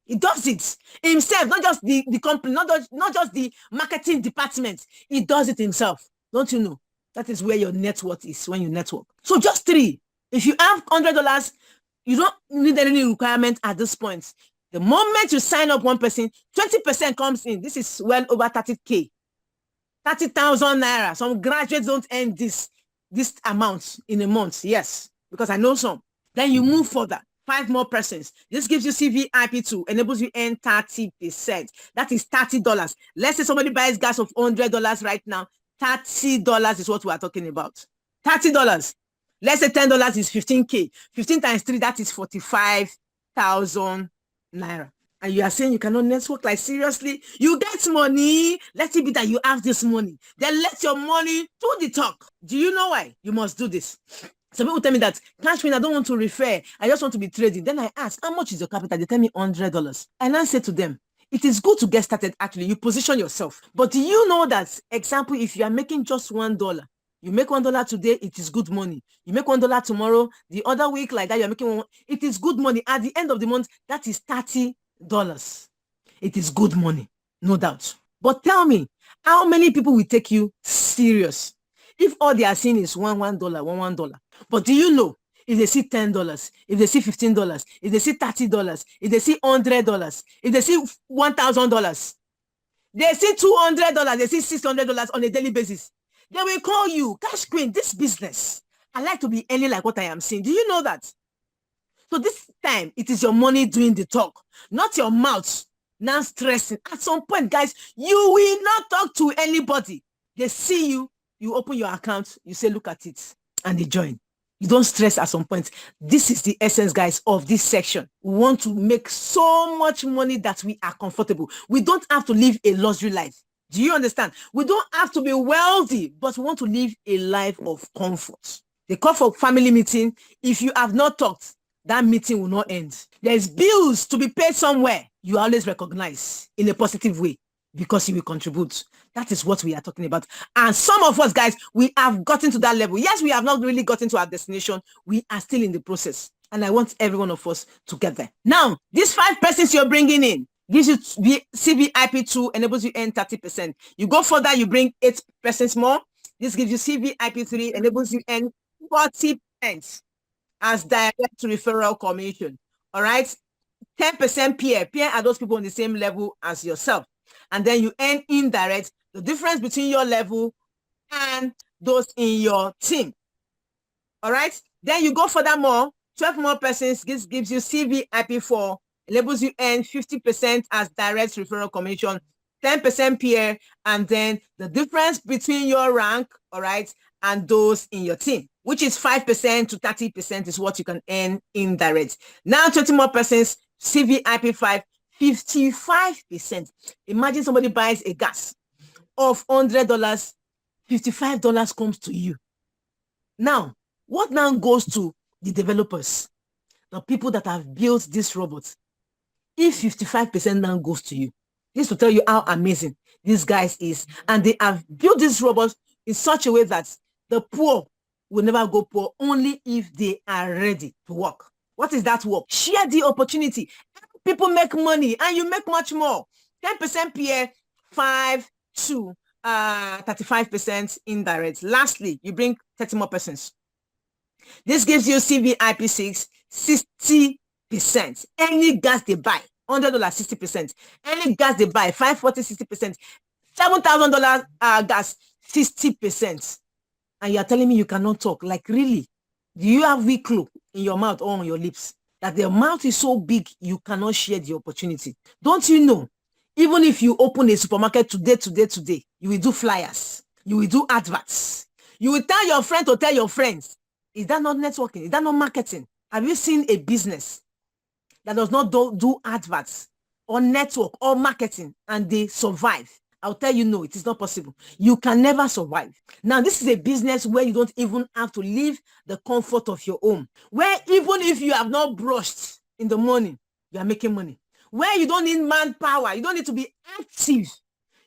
He does it himself, not just the company, not just the marketing department. He does it himself. Don't you know? That is where your net worth is when you network. So just 3. If you have $100, you don't need any requirement at this point. The moment you sign up one person, 20% comes in. This is well over 30K. 30,000 naira. Some graduates don't earn this amount in a month. Yes, because I know some. Then you move further. 5 more persons. This gives you CVIP2, enables you earn 30%. That is $30. Let's say somebody buys gas of $100 right now. $30 is what we are talking about. $30. Let's say $10 is 15K. 15 times 3, that is 45,000 naira. And you are saying you cannot network? Like, seriously? You get money. Let it be that you have this money. Then let your money do the talk. Do you know why? You must do this. Some people tell me that, Cash Queen, I don't want to refer. I just want to be trading. Then I ask, how much is your capital? They tell me $100. And I say to them, it is good to get started. Actually, you position yourself. But do you know that, example, if you are making just $1, you make $1 today, it is good money. You make $1 tomorrow, the other week like that, you're making $1. It is good money. At the end of the month, that is $30. It is good money, no doubt. But tell me, How many people will take you serious if all they are seeing is $1, But do you know, if they see $10, if they see $15, if they see $30, if they see $100, if they see $1,000, they see $200, they see $600 on a daily basis, they will call you, Cash Queen, this business, I like to be earning like what I am seeing. Do you know that? So this time, it is your money doing the talk, not your mouth now stressing. At some point, guys, you will not talk to anybody. They see you, you open your account, you say, look at it, and they join. You don't stress at some point. This is the essence, guys, of this section. We want to make so much money that we are comfortable. We don't have to live a luxury life. Do you understand? We don't have to be wealthy, but we want to live a life of comfort. They call for family meeting. If you have not talked, that meeting will not end. There's bills to be paid somewhere. You always recognize in a positive way because you will contribute. That is what we are talking about. And some of us, guys, we have gotten to that level. Yes, we have not really gotten to our destination. We are still in the process. And I want every one of us to get there. Now, these 5 persons you're bringing in gives you CVIP2, enables you earn 30%. You go further, you bring 8 persons more. This gives you CVIP3, enables you earn 40% as direct referral commission. All right. 10% peer. Peer are those people on the same level as yourself. And then you earn indirect, the difference between your level and those in your team. All right. Then you go furthermore, 12 more persons gives you CVIP4, enables you earn 50% as direct referral commission, 10% peer, and then the difference between your rank, all right, and those in your team, which is 5% to 30% is what you can earn indirect. Now 20 more persons, CVIP5, 55%. Imagine somebody buys a gas of $100, $55 comes to you. Now, what now goes to the developers, the people that have built this robot? If 55% now goes to you, this will tell you how amazing these guys is. And they have built this robot in such a way that the poor will never go poor, only if they are ready to work. What is that work? Share the opportunity. People make money and you make much more. 10% peer, 5 to 35% indirect. Lastly, you bring 30 more persons. This gives you CVIP6, 60%. Any gas they buy, $100, 60%. Any gas they buy, $540, 60%. $7,000 gas, 60%. And you're telling me you cannot talk. Like, really? Do you have weak clue in your mouth or on your lips that the mouth is so big you cannot share the opportunity? Don't you know? Even if you open a supermarket today, you will do flyers. You will do adverts. You will tell your friend to tell your friends. Is that not networking? Is that not marketing? Have you seen a business that does not do adverts or network or marketing and they survive? I'll tell you, no, it is not possible. You can never survive. Now, this is a business where you don't even have to leave the comfort of your home. Where even if you have not brushed in the morning, you are making money. Where you don't need manpower, you don't need to be active.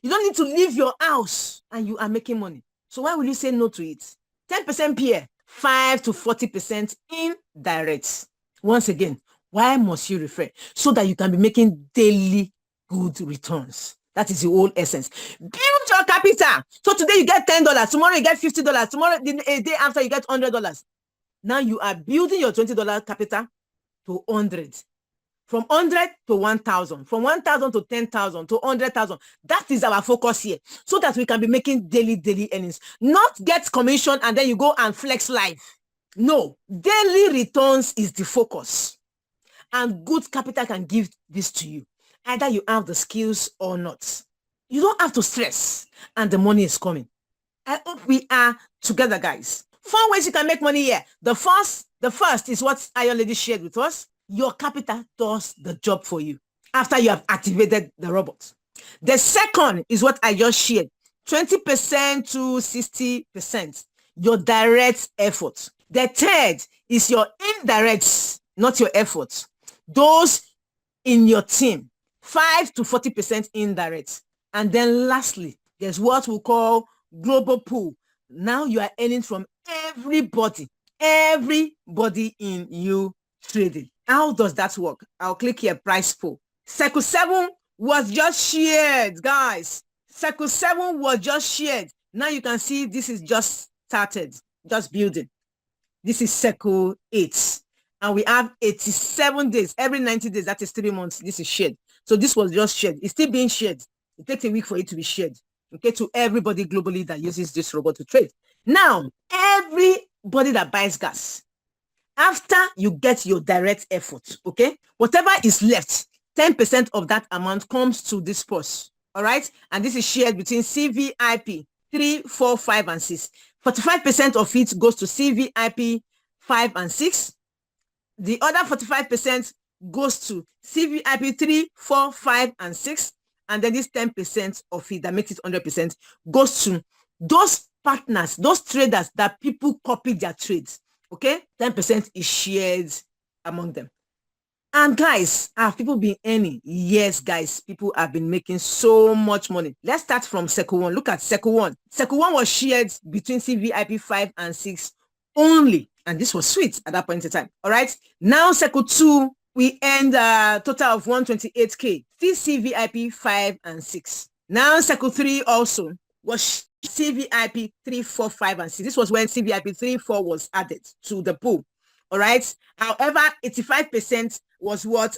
You don't need to leave your house and you are making money. So why will you say no to it? 10% peer, 5 to 40% indirect. Once again, why must you refer? So that you can be making daily good returns. That is the whole essence. Build your capital. So today you get $10, tomorrow you get $50, tomorrow, a day after you get $100. Now you are building your $20 capital to 100. From 100 to 1,000, from 1,000 to 10,000 to 100,000. That is our focus here, so that we can be making daily earnings. Not get commission and then you go and flex life. No, daily returns is the focus. And good capital can give this to you. Either you have the skills or not. You don't have to stress and the money is coming. I hope we are together, guys. 4 ways you can make money here. The first is what I already shared with us. Your capital does the job for you after you have activated the robot. The second is what I just shared. 20% to 60%. Your direct effort. The third is your indirect, not your efforts. Those in your team. 5 to 40% indirect. And then lastly, there's what we call global pool. Now you are earning from everybody in Utrading. How does that work? I'll click here, price pool. Circle 7 was just shared, guys. Circle 7 was just shared. Now you can see this is just started, just building. This is Circle 8. And we have 87 days. Every 90 days, that is 3 months. This is shared. So this was just shared. It's still being shared. It takes a week for it to be shared. Okay, to everybody globally that uses this robot to trade. Now, everybody that buys gas, after you get your direct effort, okay, whatever is left, 10% of that amount comes to this purse. All right. And this is shared between CVIP 3, 4, 5, and 6. 45% of it goes to CVIP 5 and 6. The other 45% goes to CVIP 3, 4, 5, and 6. And then this 10% of it that makes it 100% goes to those partners, those traders that people copy their trades. Okay, 10% is shared among them. And guys, have people been earning? Yes, guys, people have been making so much money. Let's start from Circle 1. Look at Circle 1. Circle 1 was shared between CVIP 5 and 6 only. And this was sweet at that point in time. All right. Now, Circle 2, we earned a total of 128K. Still CVIP 5 and 6. Now, Circle 3 also was CVIP 3, 4, 5, and 6. This was when CVIP 3, 4 was added to the pool. All right. However, 85% was what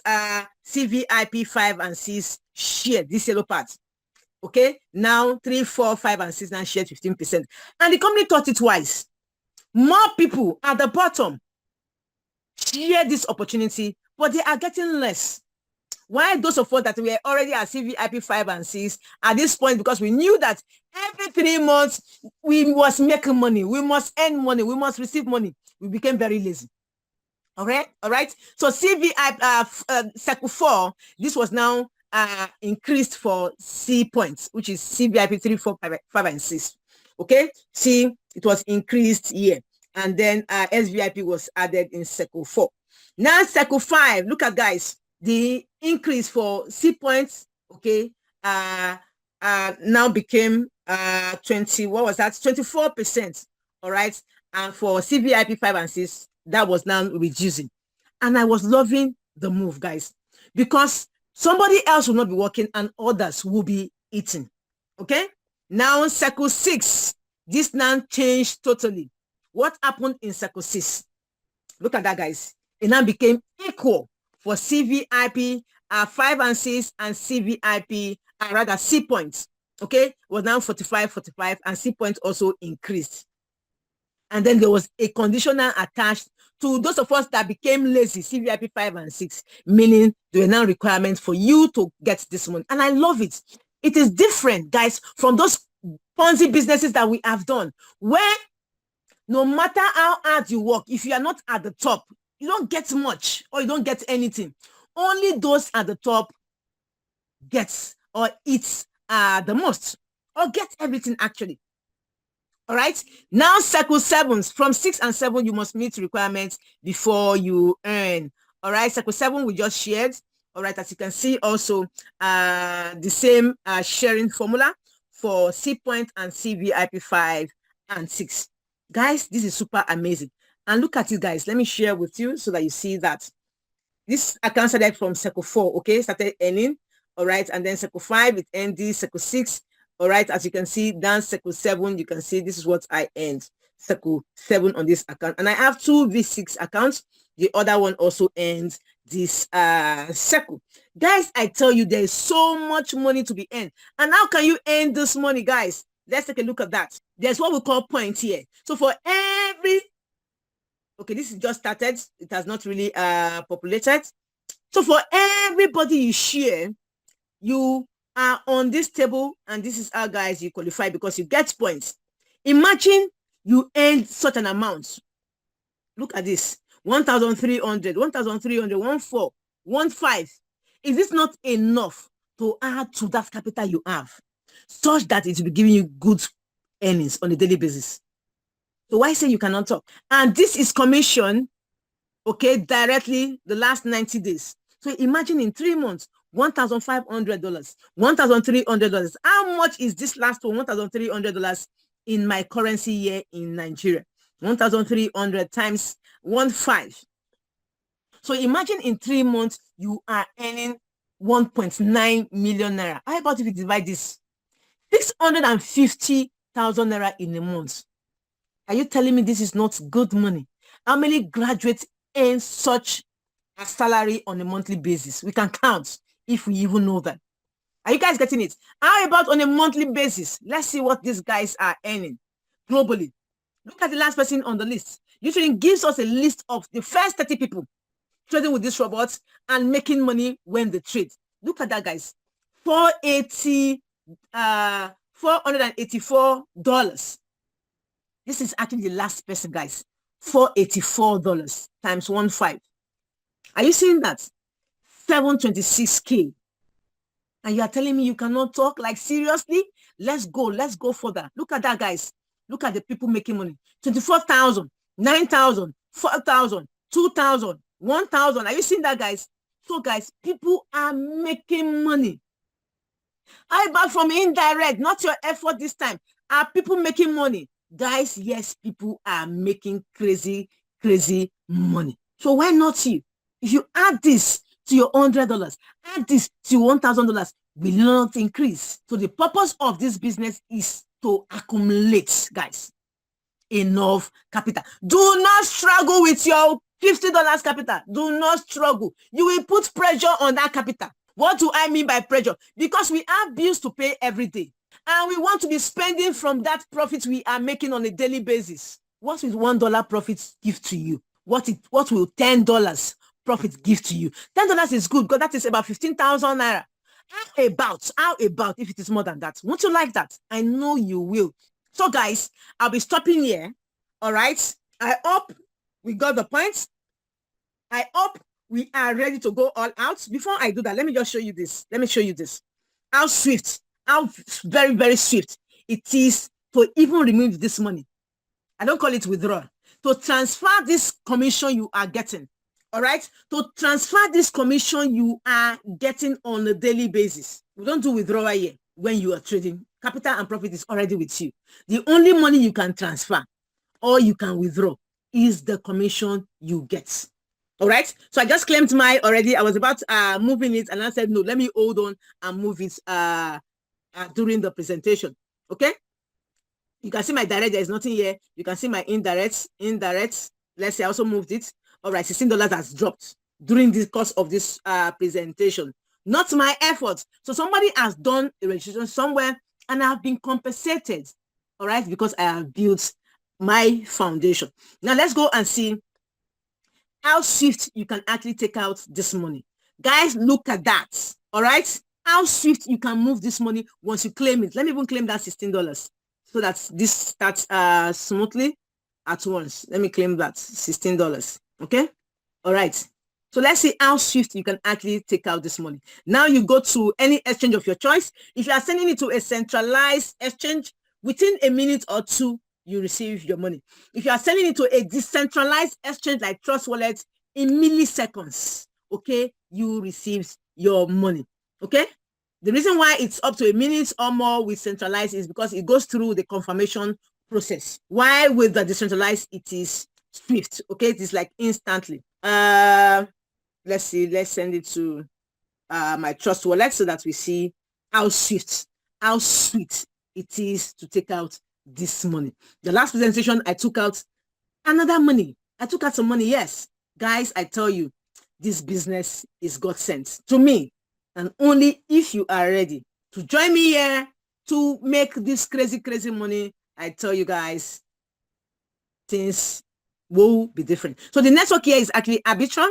CVIP 5 and 6 shared, this yellow part. Okay. Now 3, 4, 5, and 6 now shared 15%. And the company thought it wise. More people at the bottom share this opportunity, but they are getting less. Why those of us that were already at CVIP 5 and 6 at this point, because we knew that every 3 months we must make money, we must earn money, we must receive money, we became very lazy. All right. So CVIP Circle 4, this was now increased for C points, which is CVIP 3, 4, 5, and 6. Okay, see, it was increased here, and then SVIP was added in Circle 4. Now Circle 5, look at guys, the increase for C points, okay, now became 20. What was that? 24%. All right, and for CVIP 5 and 6, that was now reducing. And I was loving the move, guys, because somebody else will not be working and others will be eating. Okay. Now Circle 6, this now changed totally. What happened in Circle 6? Look at that, guys. It now became equal for CVIP 5 and 6 and CVIP, rather C points. Okay, was now 45, 45, and C points also increased. And then there was a conditional attached to those of us that became lazy, CVIP 5 and 6, meaning there were now requirements for you to get this money. And I love it. It is different, guys, from those Ponzi businesses that we have done, where no matter how hard you work, if you are not at the top, you don't get much or you don't get anything. Only those at the top gets or eats the most or get everything actually. All right. Now Circle 7, from 6 and 7, you must meet requirements before you earn. All right. Circle 7 we just shared. All right. As you can see also the same sharing formula for C point and CVIP 5 and 6. Guys, this is super amazing. And look at it, guys. Let me share with you so that you see that this account started from Circle 4, okay, started earning. All right. And then Circle 5, it ended. Circle 6. All right, as you can see, down Circle 7, you can see this is what I earned. Circle 7 on this account. And I have 2 V6 accounts. The other one also ends this circle. Guys, I tell you, there is so much money to be earned. And how can you earn this money, guys? Let's take a look at that. There's what we call points here. So for every, okay, this is just started. It has not really populated. So for everybody you share, you are on this table, and this is how, guys, you qualify because you get points. Imagine you earn such an amount. Look at this: 1,300, 1,300, 14, 15. Is this not enough to add to that capital you have, such that it will be giving you good earnings on a daily basis? So why say you cannot talk? And this is commission, okay, directly the last 90 days. So imagine in 3 months, $1,500, $1,300. How much is this last one? $1,300 in my currency here in Nigeria. 1,300 times 15. So imagine in 3 months you are earning 1.9 million naira. How about if you divide this 650,000 naira in a month. Are you telling me this is not good money? How many graduates earn such a salary on a monthly basis? We can count if we even know that. Are you guys getting it? How about on a monthly basis? Let's see what these guys are earning globally. Look at the last person on the list. Utrading gives us a list of the first 30 people trading with these robots and making money when they trade. Look at that, guys. $484. This is actually the last person, guys. $484 times 1.5. Are you seeing that? 726K. And you are telling me you cannot talk? Like, seriously? Let's go further. Look at that, guys. Look at the people making money. 24,000, 9,000, 4,000, 2,000, 1,000. Are you seeing that, guys? So, guys, people are making money. How about from indirect? Not your effort this time. Are people making money? Guys, yes, people are making crazy money. So why not you? If you add this to your $100, add this to $1,000, will not increase. So the purpose of this business is to accumulate, guys, enough capital. Do not struggle with your $50 capital. Do not struggle. You will put pressure on that capital. What do I mean by pressure? Because we have bills to pay every day. And we want to be spending from that profit we are making on a daily basis. What will $1 profit give to you? What will $10 profit give to you? $10 is good because that is about 15,000 naira. How about if it is more than that? Won't you like that? I know you will. So guys, I'll be stopping here. All right. I hope we got the point. I hope we are ready to go all out. Before I do that, let me just show you this. Let me show you this. How swift, how very, very swift it is to even remove this money. I don't call it withdraw. To transfer this commission you are getting. All right? To transfer this commission you are getting on a daily basis. We don't do withdrawal here when you are trading. Capital and profit is already with you. The only money you can transfer or you can withdraw is the commission you get. All right. So I just claimed mine already. I was about moving it and I said, no, let me hold on and move it during the presentation. Okay. You can see my direct. There is nothing here. You can see my indirect. Let's say I also moved it. All right. $16 has dropped during the course of this presentation. Not my effort. So somebody has done a registration somewhere and I have been compensated. All right. Because I have built my foundation. Now let's go and see how swift you can actually take out this money. Guys, look at that. All right. How swift you can move this money once you claim it. Let me even claim that $16 so that this starts smoothly at once. Let me claim that $16. Okay. All right. So let's see how swift you can actually take out this money. Now you go to any exchange of your choice. If you are sending it to a centralized exchange, within a minute or two, you receive your money. If you are sending it to a decentralized exchange like Trust Wallet, in milliseconds, okay, you receive your money. Okay. The reason why it's up to a minute or more with centralized is because it goes through the confirmation process. While with the decentralized, it is swift. Okay, it is like instantly. Let's see. Let's send it to my Trust Wallet so that we see how swift, how sweet it is to take out this money. The last presentation, I took out another money. I took out some money. Yes, guys, I tell you, this business is God sent to me. And only if you are ready to join me here to make this crazy money, I tell you guys, things will be different. So the network here is actually Arbitron,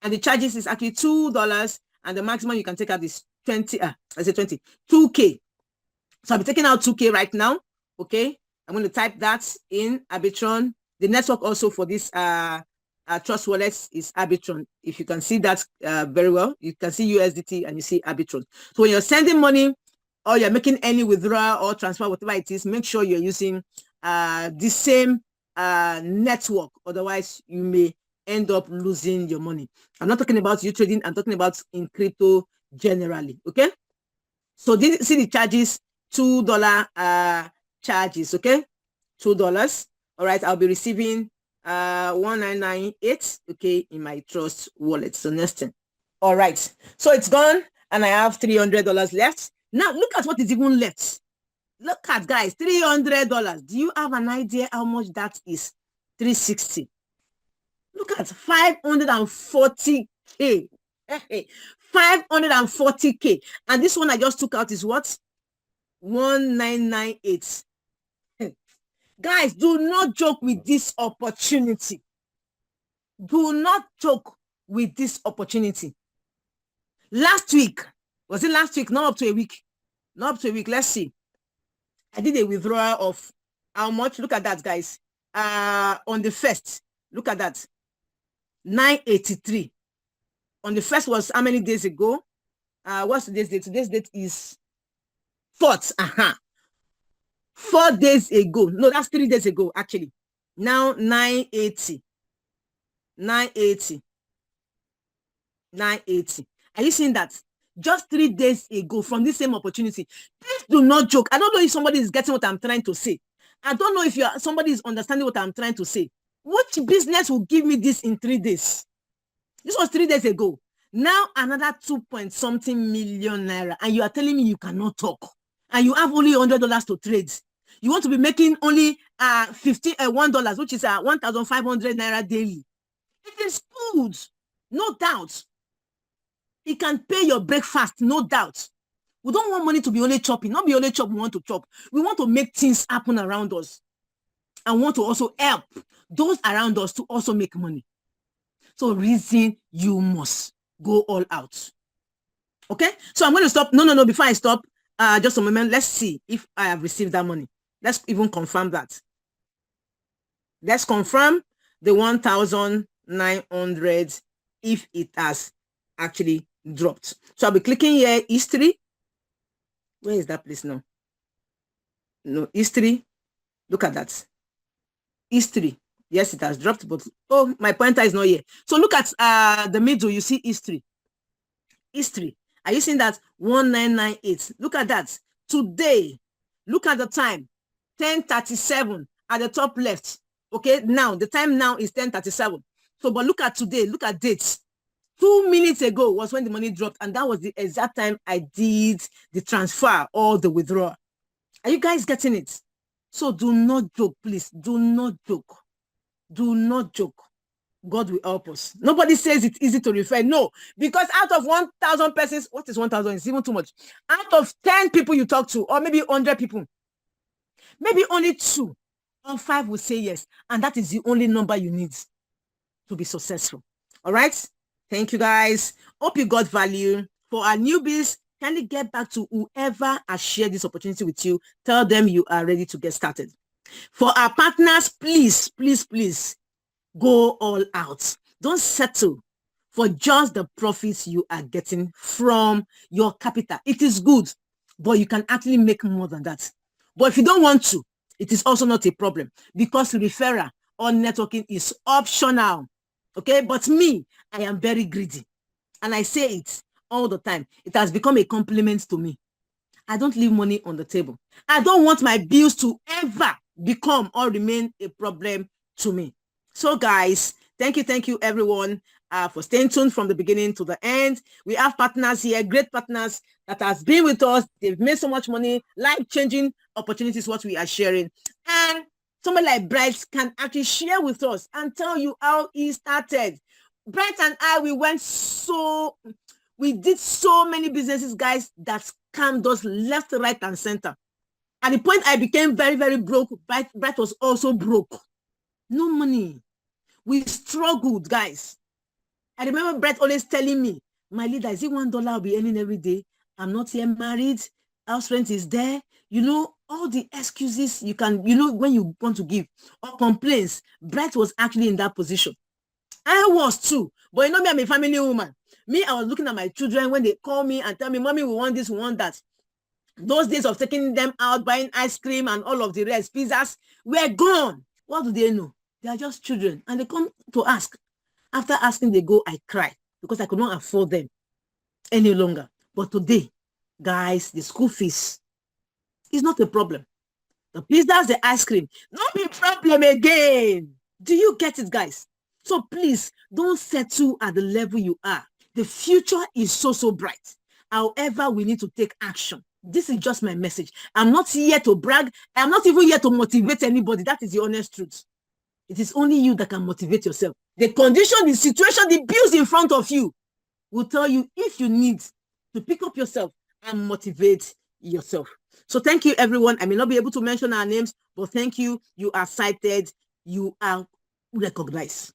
and the charges is actually $2, and the maximum you can take out is 2K. So I'll be taking out 2K right now. Okay, I'm going to type that in Arbitron. The network also for this Trust Wallet is Arbitron. If you can see that very well, you can see USDT and you see Arbitron. So when you're sending money or you're making any withdrawal or transfer, whatever it is, make sure you're using the same network. Otherwise, you may end up losing your money. I'm not talking about you trading. I'm talking about in crypto generally. Okay. So see the charges, $2 charges. Okay, $2. All right, I'll be receiving 1998, okay, in my Trust Wallet. So next thing. All right, so it's gone and I have $300 left. Now, look at what is even left. Look at, guys, $300. Do you have an idea how much that is? 360. Look at 540K. 540K. And this one I just took out is what? 1998. Guys, do not joke with this opportunity. Do not joke with this opportunity. Last week, was it last week? Not up to a week. Not up to a week. Let's see. I did a withdrawal of how much? Look at that, guys. On the first, look at that. 983. On the first was how many days ago? What's today's date? Today's date is 4th. 4 days ago. No, that's 3 days ago, actually. Now 980. 980. 980. Are you seeing that? Just 3 days ago from this same opportunity. Please do not joke. I don't know if somebody is getting what I'm trying to say. I don't know if somebody is understanding what I'm trying to say. Which business will give me this in 3 days? This was 3 days ago. Now another 2-point-something million naira, and you are telling me you cannot talk, and you have only $100 to trade. You want to be making only $1, which is 1,500 naira daily. It is good, no doubt. It can pay your breakfast, no doubt. We don't want money to be only chopping. Not be only chop, we want to chop. We want to make things happen around us, and want to also help those around us to also make money. So reason you must go all out. Okay? So I'm going to stop. No. Before I stop, just a moment. Let's see if I have received that money. Let's even confirm that. Let's confirm the 1,900 if it has actually dropped. So I'll be clicking here, history. Where is that place now? No, history. Look at that. History. Yes, it has dropped, but oh, my pointer is not here. So look at the middle, you see history. History. Are you seeing that? 1998. Look at that. Today, look at the time. 10:37 at the top left. Okay, now the time now is 10:37. So, but look at today, look at dates. 2 minutes ago was when the money dropped, and that was the exact time I did the transfer or the withdrawal. Are you guys getting it? So do not joke, please. Do not joke. Do not joke. God will help us. Nobody says it's easy to refer. No, because out of 1,000 persons, what is 1,000? It's even too much. Out of 10 people you talk to, or maybe 100 people, maybe only 2 or 5 will say yes. And that is the only number you need to be successful. All right? Thank you, guys. Hope you got value. For our newbies, kindly get back to whoever has shared this opportunity with you. Tell them you are ready to get started. For our partners, please, please, please go all out. Don't settle for just the profits you are getting from your capital. It is good, but you can actually make more than that. But if you don't want to, it is also not a problem, because referral or networking is optional. Okay, but me, I am very greedy, and I say it all the time. It has become a compliment to me. I don't leave money on the table. I don't want my bills to ever become or remain a problem to me. So guys, thank you everyone for staying tuned from the beginning to the end. We have partners here, great partners that has been with us. They've made so much money, life-changing opportunities, what we are sharing. And somebody like Bright can actually share with us and tell you how he started. Bright and I, we did so many businesses, guys, that scammed us left, right, and center. At the point I became very, very broke, Bright was also broke. No money. We struggled, guys. I remember Bright always telling me, my leader, is it $1 I'll be earning every day? I'm not yet married. House rent is there. You know, all the excuses you can, when you want to give, or complaints. Bright was actually in that position. I was too. But me, I'm a family woman. Me, I was looking at my children when they call me and tell me, Mommy, we want this, we want that. Those days of taking them out, buying ice cream and all of the rest, pizzas, were gone. What do they know? They are just children. And they come to ask. After asking, they go, I cry, because I could not afford them any longer. But today, guys, the school fees is not a problem. The pizzas, the ice cream, not a problem again. Do you get it, guys? So please, don't settle at the level you are. The future is so bright. However, we need to take action. This is just my message. I'm not here to brag. I'm not even here to motivate anybody. That is the honest truth. It is only you that can motivate yourself. The condition, the situation, the bills in front of you will tell you if you need to pick up yourself and motivate yourself. So thank you, everyone. I may not be able to mention our names, but thank you. You are cited. You are recognized.